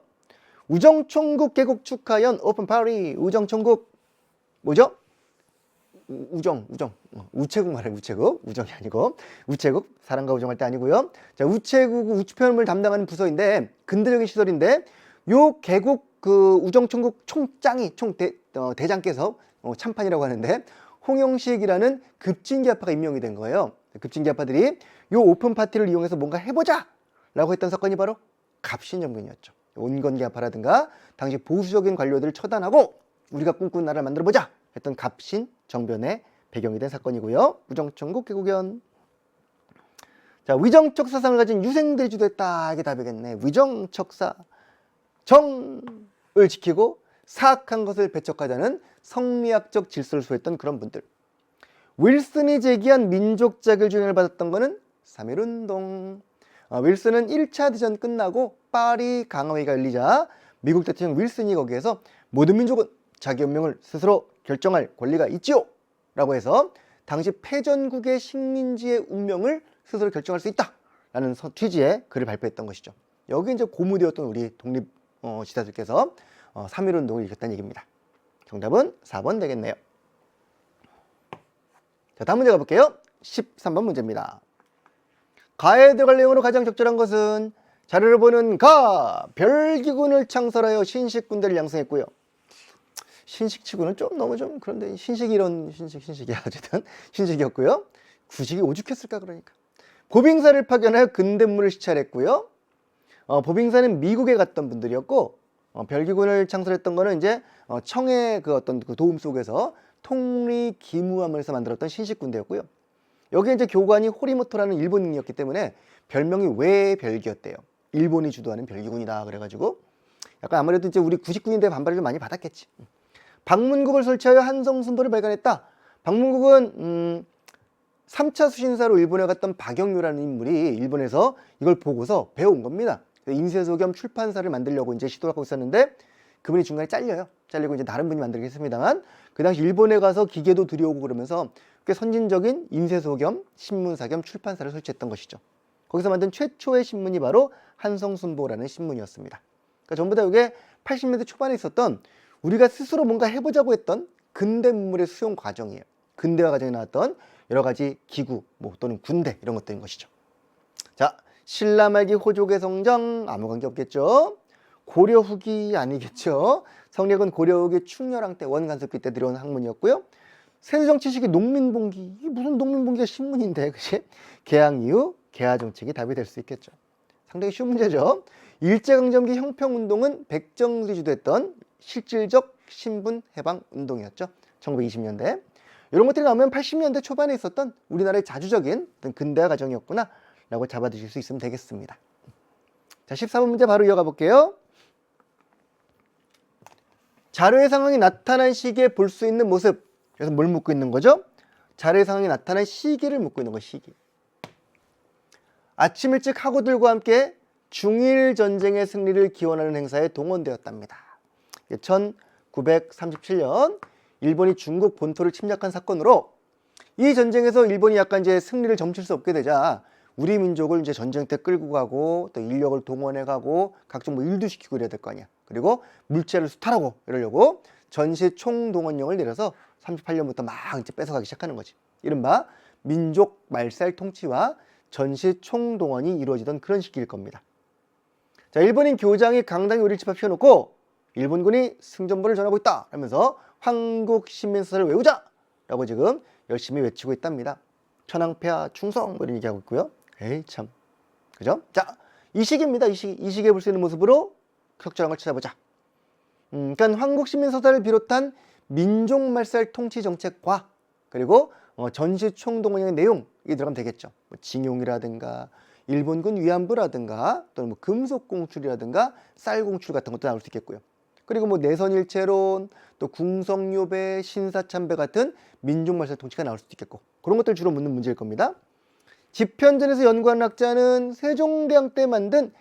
우정총국 개국 축하연 오픈 파리. 우정총국 뭐죠? 우체국 말해 우체국 우정이 아니고 우체국 사랑과 우정할 때 아니고요. 자 우체국 우편물 담당하는 부서인데 근대적인 시설인데 요 개국 그 우정총국 총장이 대장께서 참판이라고 하는데 홍영식이라는 급진기아파가 임명이 된 거예요. 급진기아파들이 요 오픈 파티를 이용해서 뭔가 해보자 라고 했던 사건이 바로 갑신정변이었죠. 온건기아파라든가 당시 보수적인 관료들을 처단하고 우리가 꿈꾸는 나라를 만들어보자 했던 갑신정변의 배경이 된 사건이고요. 우정총국 개국연. 자, 위정적 사상을 가진 유생들이 주도했다. 이게 답이겠네. 위정척사. 정을 지키고 사악한 것을 배척하자는 성리학적 질서를 수호했던 그런 분들. 윌슨이 제기한 민족 자결주의를 받았던 거는 3.1운동. 윌슨은 1차 대전 끝나고 파리 강화회의가 열리자 미국 대통령 윌슨이 거기에서 모든 민족은 자기 운명을 스스로 결정할 권리가 있지요 라고 해서 당시 패전국의 식민지의 운명을 스스로 결정할 수 있다 라는 취지의 글을 발표했던 것이죠. 여기 이제 고무되었던 우리 독립 지사들께서 3.1운동을 일으켰다는 얘기입니다. 정답은 4번 되겠네요. 자, 다음 문제 가볼게요. 13번 문제입니다. 가에 들어갈 내용으로 가장 적절한 것은 자료를 보는 가 별기군을 창설하여 신식군대를 양성했고요. 신식치고는 좀 너무 좀 그런데 신식이 이런 신식이야 어쨌든 신식이었고요. 구식이 오죽했을까 그러니까. 보빙사를 파견하여 근대문을 시찰했고요. 보빙사는 미국에 갔던 분들이었고 별기군을 창설했던 거는 이제 청의 그 어떤 그 도움 속에서 통리 기무함을 해서 만들었던 신식군대였고요. 여기 이제 교관이 호리모토라는 일본인이었기 때문에 별명이 외별기였대요. 일본이 주도하는 별기군이다 그래가지고 약간 아무래도 이제 우리 구식군인데 반발을 좀 많이 받았겠지. 방문국을 설치하여 한성순보를 발간했다. 방문국은 3차 수신사로 일본에 갔던 박영유라는 인물이 일본에서 이걸 보고서 배운 겁니다. 인쇄소겸 출판사를 만들려고 이제 시도하고 있었는데 그분이 중간에 잘려요. 잘리고 이제 다른 분이 만들긴 했습니다만 그 당시 일본에 가서 기계도 들여오고 그러면서 꽤 선진적인 인쇄소 겸 신문사 겸 출판사를 설치했던 것이죠. 거기서 만든 최초의 신문이 바로 한성순보라는 신문이었습니다. 그러니까 전부 다 이게 80년대 초반에 있었던 우리가 스스로 뭔가 해보자고 했던 근대 문물의 수용 과정이에요. 근대화 과정에 나왔던 여러 가지 기구 또는 군대 이런 것들인 것이죠. 자, 신라 말기 호족의 성정 아무 관계 없겠죠. 고려 후기 아니겠죠. 성략은 고려 후기 충렬왕 때 원간섭기 때 들여온 학문이었고요. 세조정치 시기 농민봉기 이게 무슨 농민봉기가 신문인데 그치? 개항 이후 개화정책이 답이 될 수 있겠죠. 상당히 쉬운 문제죠. 일제강점기 형평운동은 백정들이 주도했던 실질적 신분 해방 운동이었죠. 1920년대. 이런 것들이 나오면 80년대 초반에 있었던 우리나라의 자주적인 근대화 과정이었구나 라고 잡아두실 수 있으면 되겠습니다. 자, 14번 문제 바로 이어가 볼게요. 자료의 상황이 나타난 시기에 볼 수 있는 모습. 그래서 뭘 묻고 있는 거죠? 자료의 상황이 나타난 시기를 묻고 있는 거 시기. 아침 일찍 학우들과 함께 중일 전쟁의 승리를 기원하는 행사에 동원되었답니다. 1937년 일본이 중국 본토를 침략한 사건으로 이 전쟁에서 일본이 약간 이제 승리를 점칠 수 없게 되자 우리 민족을 이제 전쟁 때 끌고 가고 또 인력을 동원해 가고 각종 뭐 일도 시키고 이래야 될 거 아니야. 그리고 물자를 수탈하고 이러려고 전시 총동원령을 내려서 38년부터 막 이제 뺏어가기 시작하는 거지. 이른바 민족 말살 통치와 전시 총동원이 이루어지던 그런 시기일 겁니다. 자, 일본인 교장이 강당에 우리를 집합시켜놓고 일본군이 승전보를 전하고 있다 하면서 황국신민서사를 외우자 라고 지금 열심히 외치고 있답니다. 천황폐하 충성 이런 얘기하고 있고요. 에이 참 그죠? 자, 이 시기입니다. 이 시기에 볼 수 있는 모습으로 적절한 걸 찾아보자. 그러니까 황국신민서사를 비롯한 민족말살 통치정책과 그리고 전시총동원령의 내용이 들어가면 되겠죠. 뭐 징용이라든가 일본군 위안부라든가 또는 뭐 금속공출이라든가 쌀공출 같은 것도 나올 수 있겠고요. 그리고 뭐 내선일체론, 또 궁성요배, 신사참배 같은 민족말살 통치가 나올 수도 있겠고 그런 것들 주로 묻는 문제일 겁니다. 집현전에서 연구한 학자는 세종대왕 때 만든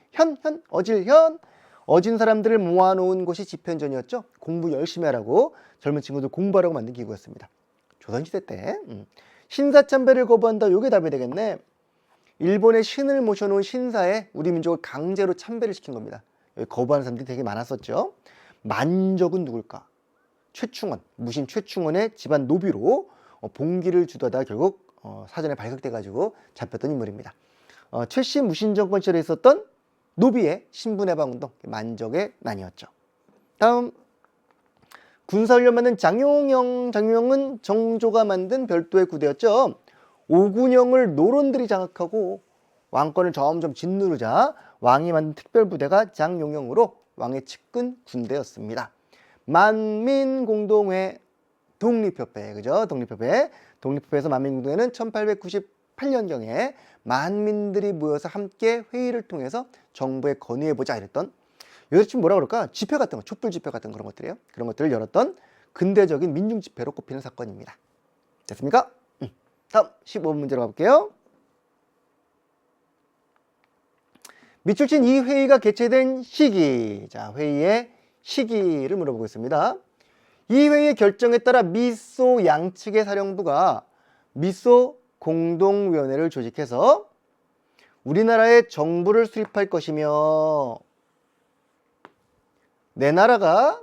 어진 사람들을 모아놓은 곳이 집현전이었죠. 공부 열심히 하라고 젊은 친구들 공부하라고 만든 기구였습니다. 조선시대 때 신사참배를 거부한다. 이게 답이 되겠네. 일본의 신을 모셔놓은 신사에 우리 민족을 강제로 참배를 시킨 겁니다. 여기 거부하는 사람들이 되게 많았었죠. 만적은 누굴까? 최충원, 무신 최충원의 집안 노비로 봉기를 주도하다가 결국 사전에 발각돼가지고 잡혔던 인물입니다. 최씨 무신 정권 시절에 있었던 노비의 신분해방운동, 만적의 난이었죠. 다음, 군사훈련 받는 장용영은 정조가 만든 별도의 구대였죠. 오군영을 노론들이 장악하고 왕권을 점점 짓누르자 왕이 만든 특별부대가 장용영으로 왕의 측근 군대였습니다. 만민공동회 독립협회, 그죠? 독립협회에서 만민공동회는 1898년경에 만민들이 모여서 함께 회의를 통해서 정부에 건의해보자 이랬던, 요즘 뭐라 그럴까? 집회 같은 거, 촛불 집회 같은 그런 것들이에요. 그런 것들을 열었던 근대적인 민중 집회로 꼽히는 사건입니다. 됐습니까? 다음 15번 문제로 가볼게요. 미출신 이 회의가 개최된 시기. 자, 회의의 시기를 물어보고 있습니다. 이 회의의 결정에 따라 미소 양측의 사령부가 미소 공동위원회를 조직해서 우리나라의 정부를 수립할 것이며, 내 나라가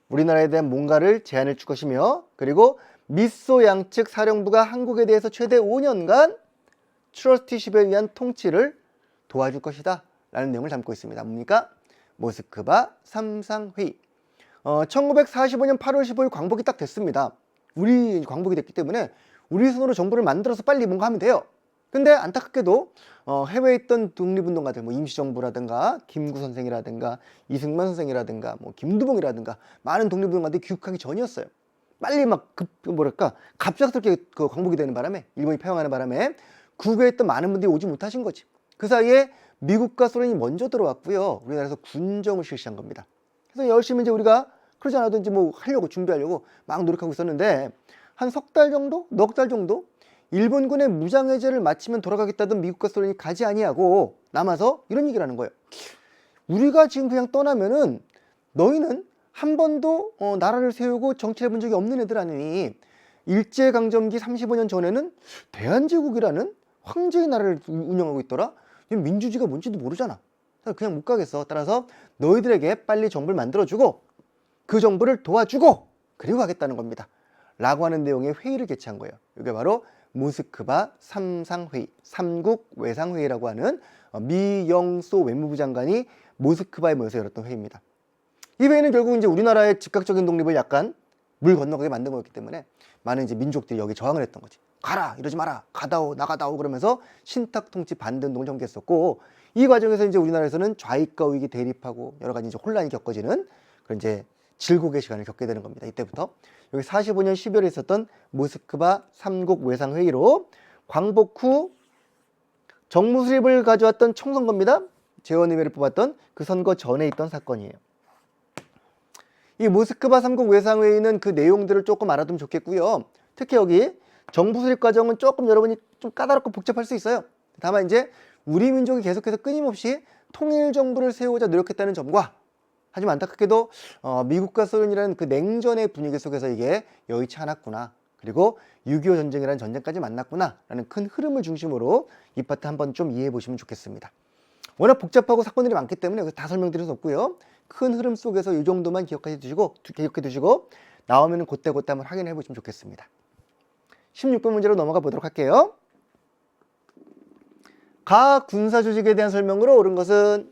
우리나라에 대한 뭔가를 제안을 줄 것이며, 그리고 미소 양측 사령부가 한국에 대해서 최대 5년간 트러스티십에 의한 통치를 도와줄 것이다 라는 내용을 담고 있습니다. 뭡니까? 모스크바 삼상회의. 1945년 8월 15일 광복이 딱 됐습니다. 우리 광복이 됐기 때문에 우리 손으로 정부를 만들어서 빨리 뭔가 하면 돼요. 근데 안타깝게도 해외에 있던 독립운동가들, 뭐 임시정부라든가 김구 선생이라든가 이승만 선생이라든가 뭐 김두봉이라든가 많은 독립운동가들이 귀국하기 전이었어요. 빨리 막 갑작스럽게 그 광복이 되는 바람에, 일본이 패망하는 바람에 국외에 있던 많은 분들이 오지 못하신 거지. 그 사이에 미국과 소련이 먼저 들어왔고요. 우리나라에서 군정을 실시한 겁니다. 그래서 열심히 이제 우리가 그러지 않아도 이제 뭐 하려고 준비하려고 막 노력하고 있었는데, 한 석 달 정도? 넉 달 정도? 일본군의 무장해제를 마치면 돌아가겠다던 미국과 소련이 가지 아니하고 남아서 이런 얘기를 하는 거예요. 우리가 지금 그냥 떠나면은 너희는 한 번도 나라를 세우고 정치해 본 적이 없는 애들 아니니, 일제강점기 35년 전에는 대한제국이라는 황제의 나라를 운영하고 있더라. 민주주의가 뭔지도 모르잖아. 그냥 못 가겠어. 따라서 너희들에게 빨리 정부를 만들어주고 그 정부를 도와주고 그리고 가겠다는 겁니다. 라고 하는 내용의 회의를 개최한 거예요. 이게 바로 모스크바 삼상회의, 삼국 외상회의라고 하는 미영소 외무부 장관이 모스크바에 모여서 열었던 회의입니다. 이 회의는 결국 이제 우리나라의 즉각적인 독립을 약간 물 건너가게 만든 거였기 때문에 많은 이제 민족들이 여기 저항을 했던 거지. 가라, 이러지 마라, 가다오, 나가다오 그러면서 신탁 통치 반대 운동을 전개했었고, 이 과정에서 이제 우리나라에서는 좌익과 우익이 대립하고 여러 가지 이제 혼란이 겪어지는 그런 이제 질곡의 시간을 겪게 되는 겁니다. 이때부터 여기 45년 12월에 있었던 모스크바 삼국 외상회의로 광복 후 정무 수립을 가져왔던 총선거입니다. 재원의회를 뽑았던 그 선거 전에 있던 사건이에요. 이 모스크바 삼국 외상회의는 그 내용들을 조금 알아두면 좋겠고요. 특히 여기 정부 수립 과정은 조금 여러분이 좀 까다롭고 복잡할 수 있어요. 다만 이제 우리 민족이 계속해서 끊임없이 통일 정부를 세우고자 노력했다는 점과, 하지만 안타깝게도 미국과 소련이라는 그 냉전의 분위기 속에서 이게 여의치 않았구나, 그리고 6.25 전쟁이라는 전쟁까지 만났구나 라는 큰 흐름을 중심으로 이 파트 한번 좀 이해해 보시면 좋겠습니다. 워낙 복잡하고 사건들이 많기 때문에 다 설명드릴 수 없고요. 큰 흐름 속에서 이 정도만 기억해 두시고 나오면 그때 한번 확인해 보시면 좋겠습니다. 16번 문제로 넘어가 보도록 할게요. 가 군사조직에 대한 설명으로 옳은 것은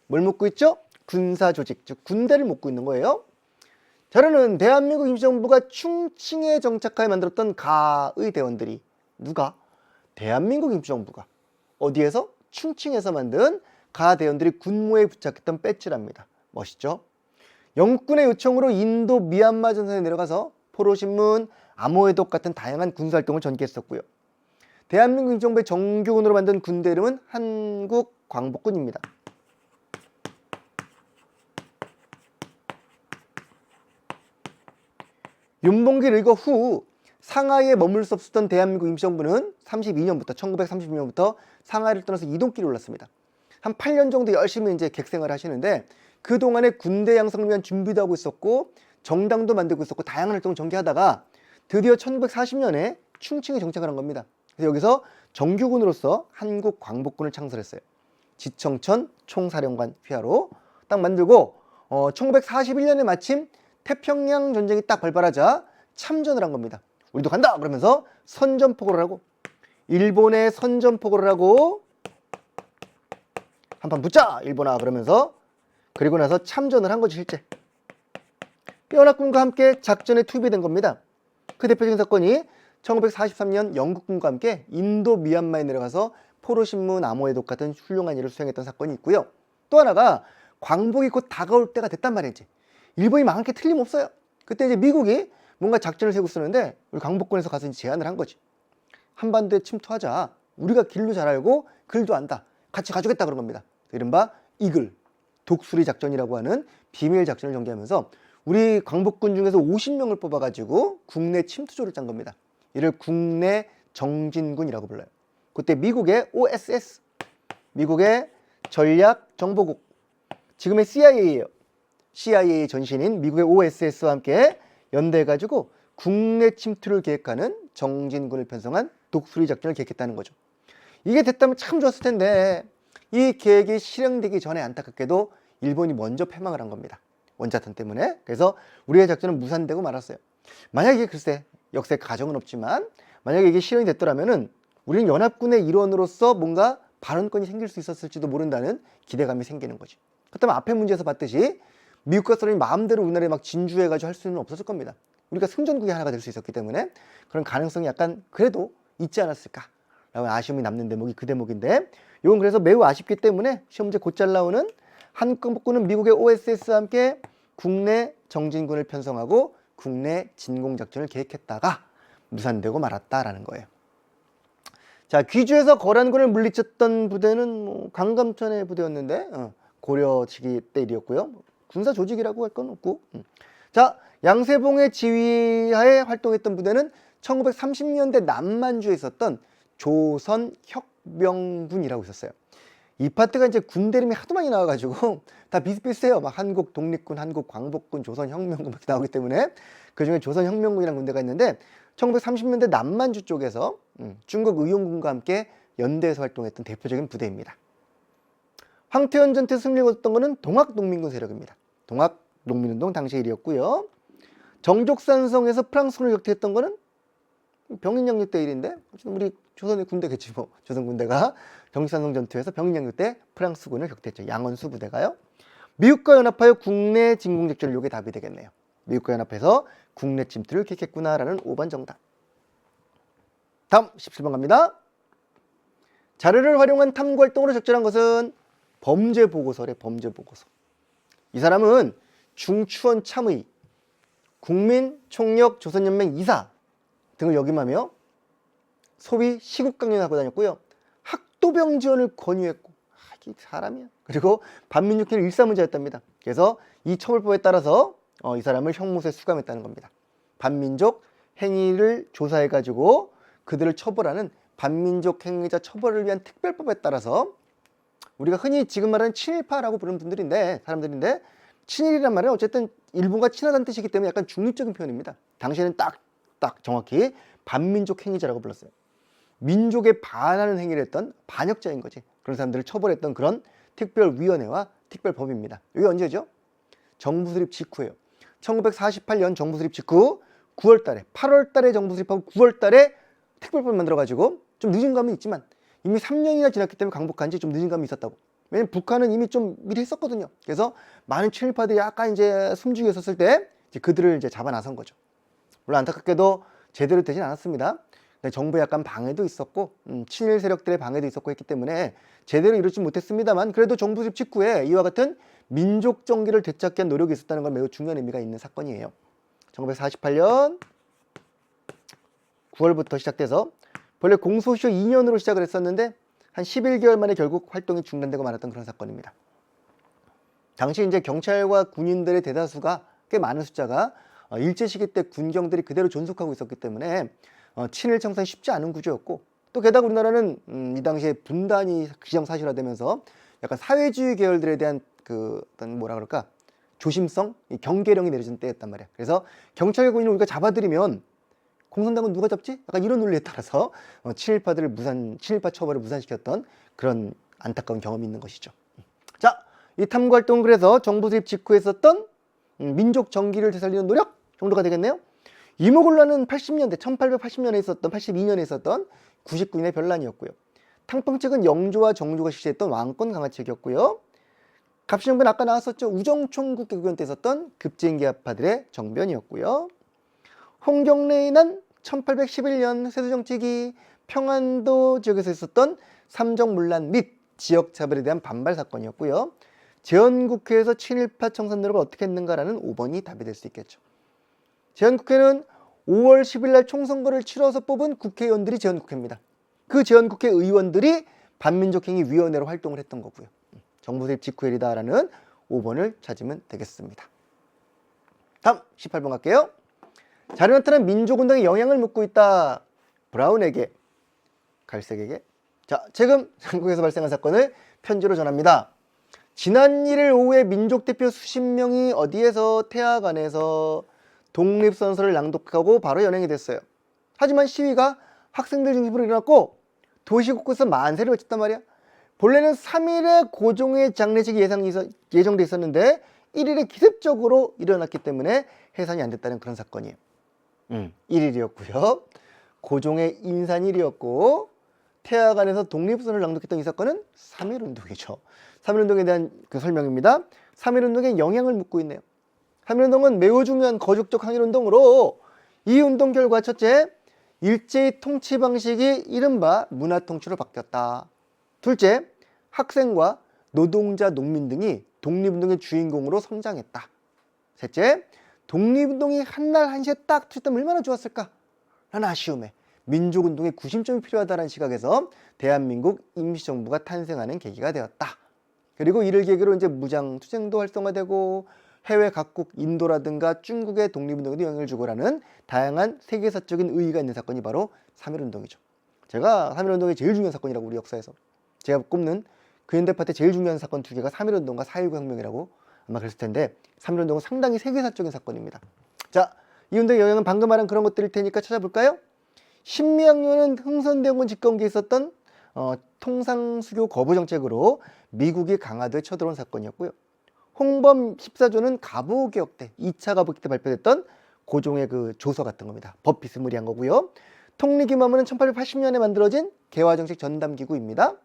뭘 묻고 있죠? 군사조직, 즉 군대를 묻고 있는 거예요. 저는 대한민국 임시정부가 충칭에 정착하여 만들었던 가의 대원들이, 누가? 대한민국 임시정부가 어디에서? 충칭에서 만든 가 대원들이 군무에 부착했던 배지랍니다. 멋있죠? 영국군의 요청으로 인도 미얀마 전선에 내려가서 포로신문, 암호해독 같은 다양한 군사활동을 전개했었고요. 대한민국 임시정부의 정규군으로 만든 군대 이름은 한국광복군입니다. 윤봉길 일거 후 상하이에 머물 수 없었던 대한민국 임시정부는 1932년부터 상하이를 떠나서 이동길에 올랐습니다. 한 8년 정도 열심히 이제 객생활을 하시는데, 그동안에 군대 양성을 위한 준비도 하고 있었고 정당도 만들고 있었고 다양한 활동을 전개하다가 드디어 1940년에 충칭에 정착을 한 겁니다. 그래서 여기서 정규군으로서 한국광복군을 창설했어요. 지청천 총사령관 휘하로 딱 만들고 1941년에 마침 태평양 전쟁이 딱 발발하자 참전을 한 겁니다. 우리도 간다 그러면서 선전포고를 하고 일본에 선전포고를 하고 한판 붙자 일본아 그러면서 그리고 나서 참전을 한 거죠 실제. 연합군과 함께 작전에 투입된 겁니다. 그 대표적인 사건이 1943년 영국군과 함께 인도 미얀마에 내려가서 포로신문 암호해독 같은 훌륭한 일을 수행했던 사건이 있고요. 또 하나가 광복이 곧 다가올 때가 됐단 말이지. 일본이 망할 게 틀림없어요. 그때 이제 미국이 뭔가 작전을 세우고 쓰는데 우리 광복군에서 가서 이제 제안을 한 거지. 한반도에 침투하자. 우리가 길도 잘 알고 글도 안다. 같이 가주겠다 그런 겁니다. 이른바 이글, 독수리 작전이라고 하는 비밀 작전을 전개하면서 우리 광복군 중에서 50명을 뽑아가지고 국내 침투조를 짠 겁니다. 이를 국내 정진군이라고 불러요. 그때 미국의 OSS, 미국의 전략정보국, 지금의 CIA예요. CIA 전신인 미국의 OSS와 함께 연대해가지고 국내 침투를 계획하는 정진군을 편성한 독수리 작전을 계획했다는 거죠. 이게 됐다면 참 좋았을 텐데 이 계획이 실행되기 전에 안타깝게도 일본이 먼저 패망을 한 겁니다. 원자탄 때문에. 그래서 우리의 작전은 무산되고 말았어요. 만약에 글쎄 역사의 가정은 없지만 만약에 이게 실현이 됐더라면은 우리는 연합군의 일원으로서 뭔가 발언권이 생길 수 있었을지도 모른다는 기대감이 생기는 거지. 그렇다면 앞에 문제에서 봤듯이 미국과 소련이 마음대로 우리나라에 막 진주해가지고 할 수는 없었을 겁니다. 우리가 승전국의 하나가 될 수 있었기 때문에 그런 가능성이 약간 그래도 있지 않았을까라는 아쉬움이 남는 대목이 그 대목인데 이건 그래서 매우 아쉽기 때문에 시험 문제 곧잘 나오는 한국군은 미국의 OSS와 함께 국내 정진군을 편성하고 국내 진공작전을 계획했다가 무산되고 말았다라는 거예요. 자, 귀주에서 거란군을 물리쳤던 부대는 강감천의 부대였는데 고려 시기 때 일이었고요. 군사 조직이라고 할 건 없고. 자, 양세봉의 지휘하에 활동했던 부대는 1930년대 남만주에 있었던 조선혁명군이라고 있었어요. 이 파트가 이제 군대 이름이 하도 많이 나와가지고 다 비슷비슷해요. 막 한국 독립군, 한국 광복군, 조선혁명군 이렇게 나오기 때문에 그 중에 조선혁명군이라는 군대가 있는데 1930년대 남만주 쪽에서 중국 의용군과 함께 연대에서 활동했던 대표적인 부대입니다. 황태현 전투 승리를 거뒀던 것은 동학농민군 세력입니다. 동학농민운동 당시 일이었고요. 정족산성에서 프랑스군을 격퇴했던 것은 병인양육 때 일인데 어쨌든 우리 조선의 군대겠지 뭐. 조선 군대가 정족산성 전투에서 병인양육 때 프랑스군을 격퇴했죠. 양원수 부대가요. 미국과 연합하여 국내 진공작전을 요게 답이 되겠네요. 미국과 연합해서 국내 침투를 계획했구나라는 5번 정답. 다음 17번 갑니다. 자료를 활용한 탐구활동으로 적절한 것은 범죄보고서래. 범죄보고서. 이 사람은 중추원 참의, 국민총력 조선연맹 이사 등을 역임하며 소위 시국 강연하고 다녔고요. 학도병 지원을 권유했고 이 사람이야. 그리고 반민족회를 일사문자였답니다. 그래서 이 처벌법에 따라서 이 사람을 형무소에 수감했다는 겁니다. 반민족 행위를 조사해가지고 그들을 처벌하는 반민족 행위자 처벌을 위한 특별법에 따라서 우리가 흔히 지금 말하는 친일파라고 부르는 분들인데 사람들인데 친일이란 말은 어쨌든 일본과 친하다는 뜻이기 때문에 약간 중립적인 표현입니다. 당시에는 딱 정확히 반민족 행위자라고 불렀어요. 민족에 반하는 행위를 했던 반역자인 거지. 그런 사람들을 처벌했던 그런 특별위원회와 특별법입니다. 이게 언제죠? 정부 수립 직후예요. 1948년 정부 수립 직후 9월 달에 8월 달에 정부 수립하고 9월 달에 특별법 만들어가지고 좀 늦은 감은 있지만 이미 3년이나 지났기 때문에 강복한 지 좀 늦은 감이 있었다고. 왜냐면 북한은 이미 좀 미리 했었거든요. 그래서 많은 친일파들이 약간 이제 숨죽여 있었을 때 이제 그들을 이제 잡아 나선 거죠. 물론 안타깝게도 제대로 되진 않았습니다. 정부의 약간 방해도 있었고 친일 세력들의 방해도 있었고 했기 때문에 제대로 이루지 못했습니다만 그래도 정부 수립 직후에 이와 같은 민족 정기를 되찾기 위한 노력이 있었다는 건 매우 중요한 의미가 있는 사건이에요. 1948년 9월부터 시작돼서 본래 공소시효 2년으로 시작을 했었는데 한 11개월 만에 결국 활동이 중단되고 말았던 그런 사건입니다. 당시 이제 경찰과 군인들의 대다수가 꽤 많은 숫자가 일제시기 때 군경들이 그대로 존속하고 있었기 때문에 친일 청산이 쉽지 않은 구조였고 또 게다가 우리나라는 이 당시에 분단이 기정사실화되면서 약간 사회주의 계열들에 대한 그 어떤 뭐라 그럴까 조심성, 경계령이 내려진 때였단 말이야. 그래서 경찰과 군인을 우리가 잡아들이면 공산당은 누가 잡지? 약간 이런 논리에 따라서 친일파들을 친일파 처벌을 무산시켰던 그런 안타까운 경험이 있는 것이죠. 자, 이 탐구활동은 그래서 정부 수립 직후에 있었던 민족 정기를 되살리는 노력 정도가 되겠네요. 이모군란은 80년대 1880년에 있었던 82년에 있었던 99년의 변란이었고요. 탕평책은 영조와 정조가 실시했던 왕권 강화책이었고요. 갑신정변 아까 나왔었죠. 우정총국 개국연 때 있었던 급진기아파들의 정변이었고요. 홍경래인은 1811년 세조정치기 평안도 지역에서 있었던 삼정문란 및 지역차별에 대한 반발 사건이었고요. 제헌국회에서 친일파 청산노력을 어떻게 했는가라는 5번이 답이 될 수 있겠죠. 제헌국회는 5월 10일 날 총선거를 치러서 뽑은 국회의원들이 제헌국회입니다. 그 제헌국회 의원들이 반민족행위위원회로 활동을 했던 거고요. 정부 세입 직후일이다라는 5번을 찾으면 되겠습니다. 다음 18번 갈게요. 자료 나타난 민족운동에 영향을 묻고 있다. 브라운에게, 갈색에게. 자, 최근 한국에서 발생한 사건을 편지로 전합니다. 지난 1일 오후에 민족대표 수십 명이 어디에서 태화관에서 독립선서를 낭독하고 바로 연행이 됐어요. 하지만 시위가 학생들 중심으로 일어났고 도시 곳곳에서 만세를 외쳤단 말이야. 본래는 3일에 고종의 장례식이 예정돼 있었는데 1일에 기습적으로 일어났기 때문에 해산이 안 됐다는 그런 사건이에요. 1일이었고요. 고종의 인산일이었고 태화관에서 독립선을 낭독했던 이 사건은 3.1운동이죠. 3.1운동에 대한 그 설명입니다. 3.1운동에 영향을 묻고 있네요. 3.1운동은 매우 중요한 거족적 항일운동으로 이 운동 결과 첫째, 일제의 통치 방식이 이른바 문화통치로 바뀌었다. 둘째, 학생과 노동자, 농민 등이 독립운동의 주인공으로 성장했다. 셋째, 독립운동이 한날 한시에 딱 투입되면 얼마나 좋았을까? 라는 아쉬움에 민족운동의 구심점이 필요하다는 시각에서 대한민국 임시정부가 탄생하는 계기가 되었다. 그리고 이를 계기로 이제 무장투쟁도 활성화되고 해외 각국 인도라든가 중국의 독립운동에도 영향을 주고라는 다양한 세계사적인 의의가 있는 사건이 바로 3.1운동이죠. 제가 3.1운동이 제일 중요한 사건이라고 우리 역사에서 제가 꼽는 근현대파 때 제일 중요한 사건 두 개가 3.1운동과 4.19 혁명이라고 아마 그랬을 텐데 3.1운동은 상당히 세계사적인 사건입니다. 자, 이 운동의 영향은 방금 말한 그런 것들일 테니까 찾아볼까요? 신미학료는 흥선대원군 집권기에 있었던 통상수교 거부 정책으로 미국이 강화도에 쳐들어온 사건이었고요. 홍범 14조는 갑오개혁 때 2차 갑오개혁 때 발표됐던 고종의 그 조서 같은 겁니다. 법 비스무리한 거고요. 통리기마문은 1880년에 만들어진 개화정책 전담기구입니다.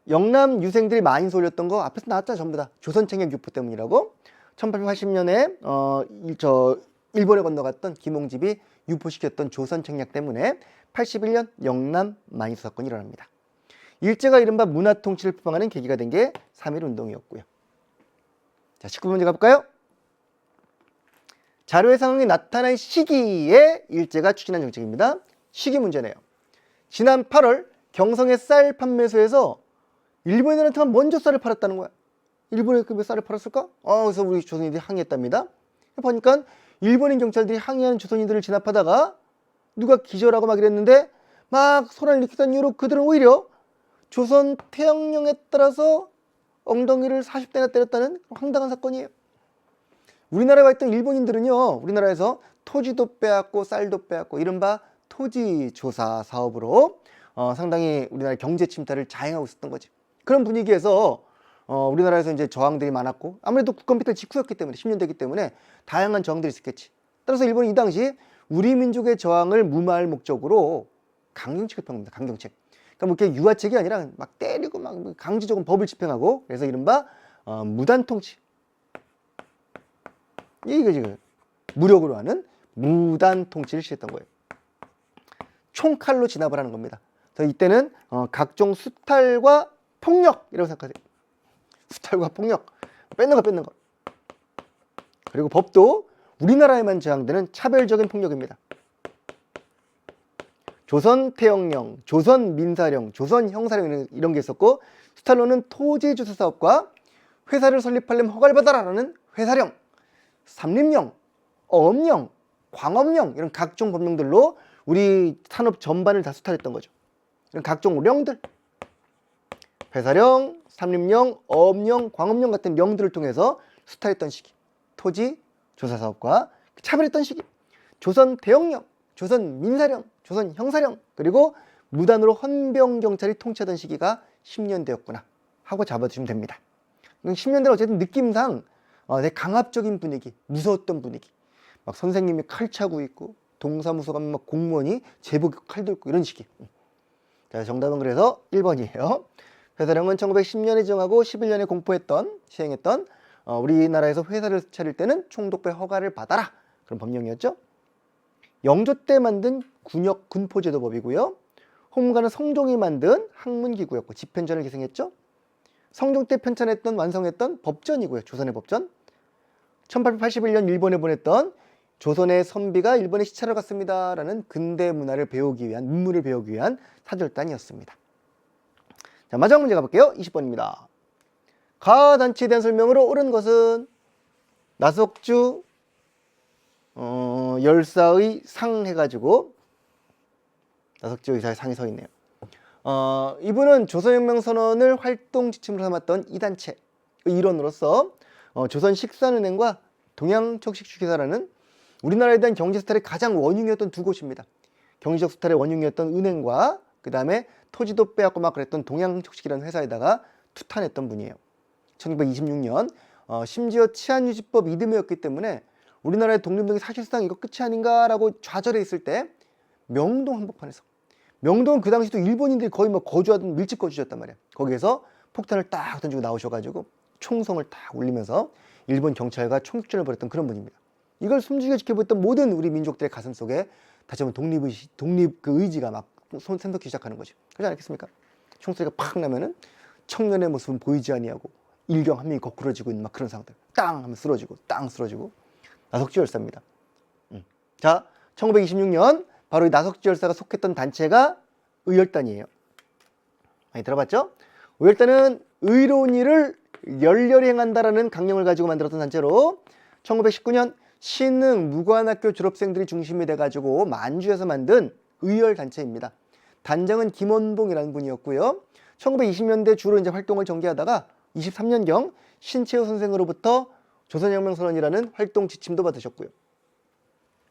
영남 유생들이 많이 쏠렸던 거 앞에서 나왔잖아. 전부 다 조선청약 유포 때문이라고. 1880년에 일본에 건너갔던 김홍집이 유포시켰던 조선청약 때문에 81년 영남 만이소 사건이 일어납니다. 일제가 이른바 문화통치를 표방하는 계기가 된 게 3.1운동이었고요. 자, 19문제 가볼까요? 자료의 상황이 나타난 시기에 일제가 추진한 정책입니다. 시기 문제네요. 지난 8월 경성의 쌀 판매소에서 일본인한테 먼저 쌀을 팔았다는 거야. 일본에 왜 쌀을 팔았을까? 그래서 우리 조선인들이 항의했답니다. 보니까 일본인 경찰들이 항의하는 조선인들을 진압하다가 누가 기절하고 막 이랬는데 막 소란을 일으키던 이유로 그들은 오히려 조선 태양령에 따라서 엉덩이를 40대나 때렸다는 황당한 사건이에요. 우리나라에 와 있던 일본인들은요, 우리나라에서 토지도 빼앗고 쌀도 빼앗고 이른바 토지조사 사업으로 상당히 우리나라의 경제 침탈을 자행하고 있었던 거지. 그런 분위기에서 우리나라에서 이제 저항들이 많았고 아무래도 국권비탈 직후였기 때문에 10년 되기 때문에 다양한 저항들이 있었겠지. 따라서 일본이 이 당시 우리 민족의 저항을 무마할 목적으로 강경책을 펴옵니다. 강경책. 그러니까 뭐 이렇게 유화책이 아니라 막 때리고 막 강제적인 법을 집행하고 그래서 이른바 무단통치. 이게 지금 무력으로 하는 무단통치를 시했던 거예요. 총칼로 진압을 하는 겁니다. 그래서 이때는 각종 수탈과 폭력이라고 생각하세요. 수탈과 폭력, 뺏는 거. 그리고 법도 우리나라에만 제한되는 차별적인 폭력입니다. 조선 태영령, 조선 민사령, 조선 형사령 이런 게 있었고 수탈로는 토지조사 사업과 회사를 설립하려면 허가를 받아라라는 회사령, 삼림령, 어업령, 광업령 이런 각종 법령들로 우리 산업 전반을 다 수탈했던 거죠. 이런 각종 령들, 회사령, 삼림령, 어업령, 광업령 같은 령들을 통해서 수탈했던 시기, 토지 조사 사업과 차별했던 시기, 조선 대영령, 조선 민사령, 조선 형사령 그리고 무단으로 헌병 경찰이 통치하던 시기가 10년대였구나 하고 잡아주시면 됩니다. 10년대는 어쨌든 느낌상 되게 강압적인 분위기, 무서웠던 분위기. 막 선생님이 칼 차고 있고 동사무소 가면 막 공무원이 제복에 칼 들고 이런 식이. 자, 정답은 그래서 1번이에요. 회사령은 1910년에 지정하고 11년에 시행했던 우리나라에서 회사를 차릴 때는 총독부의 허가를 받아라. 그런 법령이었죠. 영조 때 만든 군역 군포제도법이고요. 홍문관은 성종이 만든 학문기구였고 집행전을 기생했죠. 성종 때 완성했던 법전이고요. 조선의 법전. 1881년 일본에 보냈던 조선의 선비가 일본에 시찰을 갔습니다 라는 근대 문물을 배우기 위한 사절단이었습니다. 자, 마지막 문제 가볼게요. 20번입니다. 가단치에 대한 설명으로 옳은 것은 나석주 열사의 상 해가지고 나석주 의사의 상이 서 있네요. 이분은 조선혁명 선언을 활동 지침으로 삼았던 이 단체의 일원으로서 조선 식산은행과 동양척식주기사라는 우리나라에 대한 경제 수탈의 가장 원흉이었던 두 곳입니다. 경제적 수탈의 원흉이었던 은행과 그 다음에 토지도 빼앗고 막 그랬던 동양척식이라는 회사에다가 투탄했던 분이에요. 1926년 심지어 치안유지법 이듬해였기 때문에 우리나라의 독립운동이 사실상 이거 끝이 아닌가라고 좌절해 있을 때 명동 한복판에서, 명동은 그 당시도 일본인들이 거의 막 거주하던 밀집 거주지였단 말이야. 거기에서 폭탄을 딱 던지고 나오셔가지고 총성을 딱 울리면서 일본 경찰과 총격전을 벌였던 그런 분입니다. 이걸 숨죽여 지켜보던 모든 우리 민족들의 가슴 속에 다시 한번 독립 그 의지가 막 샘솟기 시작하는 거죠. 그렇지 않겠습니까? 총소리가 팍 나면은 청년의 모습은 보이지 아니하고 일경 한 명이 거꾸러지고 있는 막 그런 상황들. 땅 하면 쓰러지고 땅 쓰러지고. 나석주 열사입니다. 자, 1926년 바로 이 나석주 열사가 속했던 단체가 의열단이에요. 많이 들어봤죠? 의열단은 의로운 일을 열렬히 행한다라는 강령을 가지고 만들었던 단체로 1919년 신흥 무관학교 졸업생들이 중심이 돼가지고 만주에서 만든 의열단체입니다. 단장은 김원봉이라는 분이었고요. 1920년대 주로 이제 활동을 전개하다가 23년경 신채호 선생으로부터 조선혁명선언이라는 활동 지침도 받으셨고요.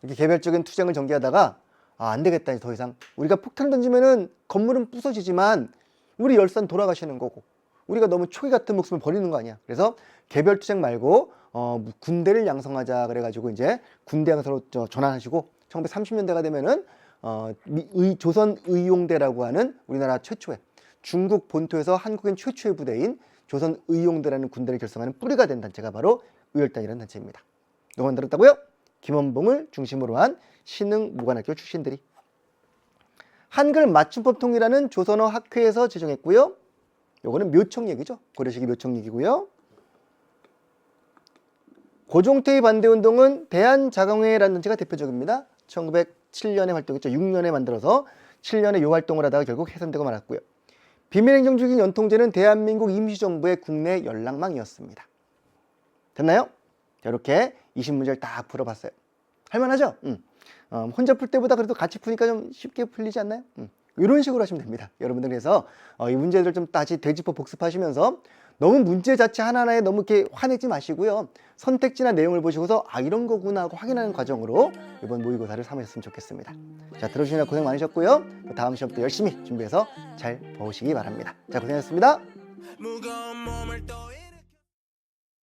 이렇게 개별적인 투쟁을 전개하다가 안 되겠다, 더 이상 우리가 폭탄을 던지면은 건물은 부서지지만 우리 열산 돌아가시는 거고 우리가 너무 초기 같은 목숨을 버리는 거 아니야. 그래서 개별 투쟁 말고 군대를 양성하자 그래가지고 이제 군대 양성으로 전환하시고 1930년대가 되면은 조선의용대라고 하는 우리나라 최초의 중국 본토에서 한국인 최초의 부대인 조선의용대라는 군대를 결성하는 뿌리가 된 단체가 바로 의열단이라는 단체입니다. 누가 만들었다고요? 김원봉을 중심으로 한 신흥 무관학교 출신들이. 한글 맞춤법 통일하는 조선어 학회에서 제정했고요. 요거는 묘청 얘기죠. 고려시기 묘청 얘기고요. 고종태의 반대운동은 대한자강회라는 단체가 대표적입니다. 1907년에 활동했죠. 6년에 만들어서 7년에 요 활동을 하다가 결국 해산되고 말았고요. 비밀행정 중인 연통제는 대한민국 임시정부의 국내 연락망이었습니다. 됐나요? 자, 이렇게 20문제를 딱 풀어봤어요. 할만하죠? 혼자 풀 때보다 그래도 같이 푸니까 좀 쉽게 풀리지 않나요? 이런 식으로 하시면 됩니다. 여러분들 그래서 이 문제들 좀 다시 되짚어 복습하시면서 너무 문제 자체 하나하나에 너무 이렇게 화내지 마시고요. 선택지나 내용을 보시고서 이런 거구나 하고 확인하는 과정으로 이번 모의고사를 삼으셨으면 좋겠습니다. 자, 들어주시느라 고생 많으셨고요. 다음 시험도 열심히 준비해서 잘 보시기 바랍니다. 자, 고생하셨습니다.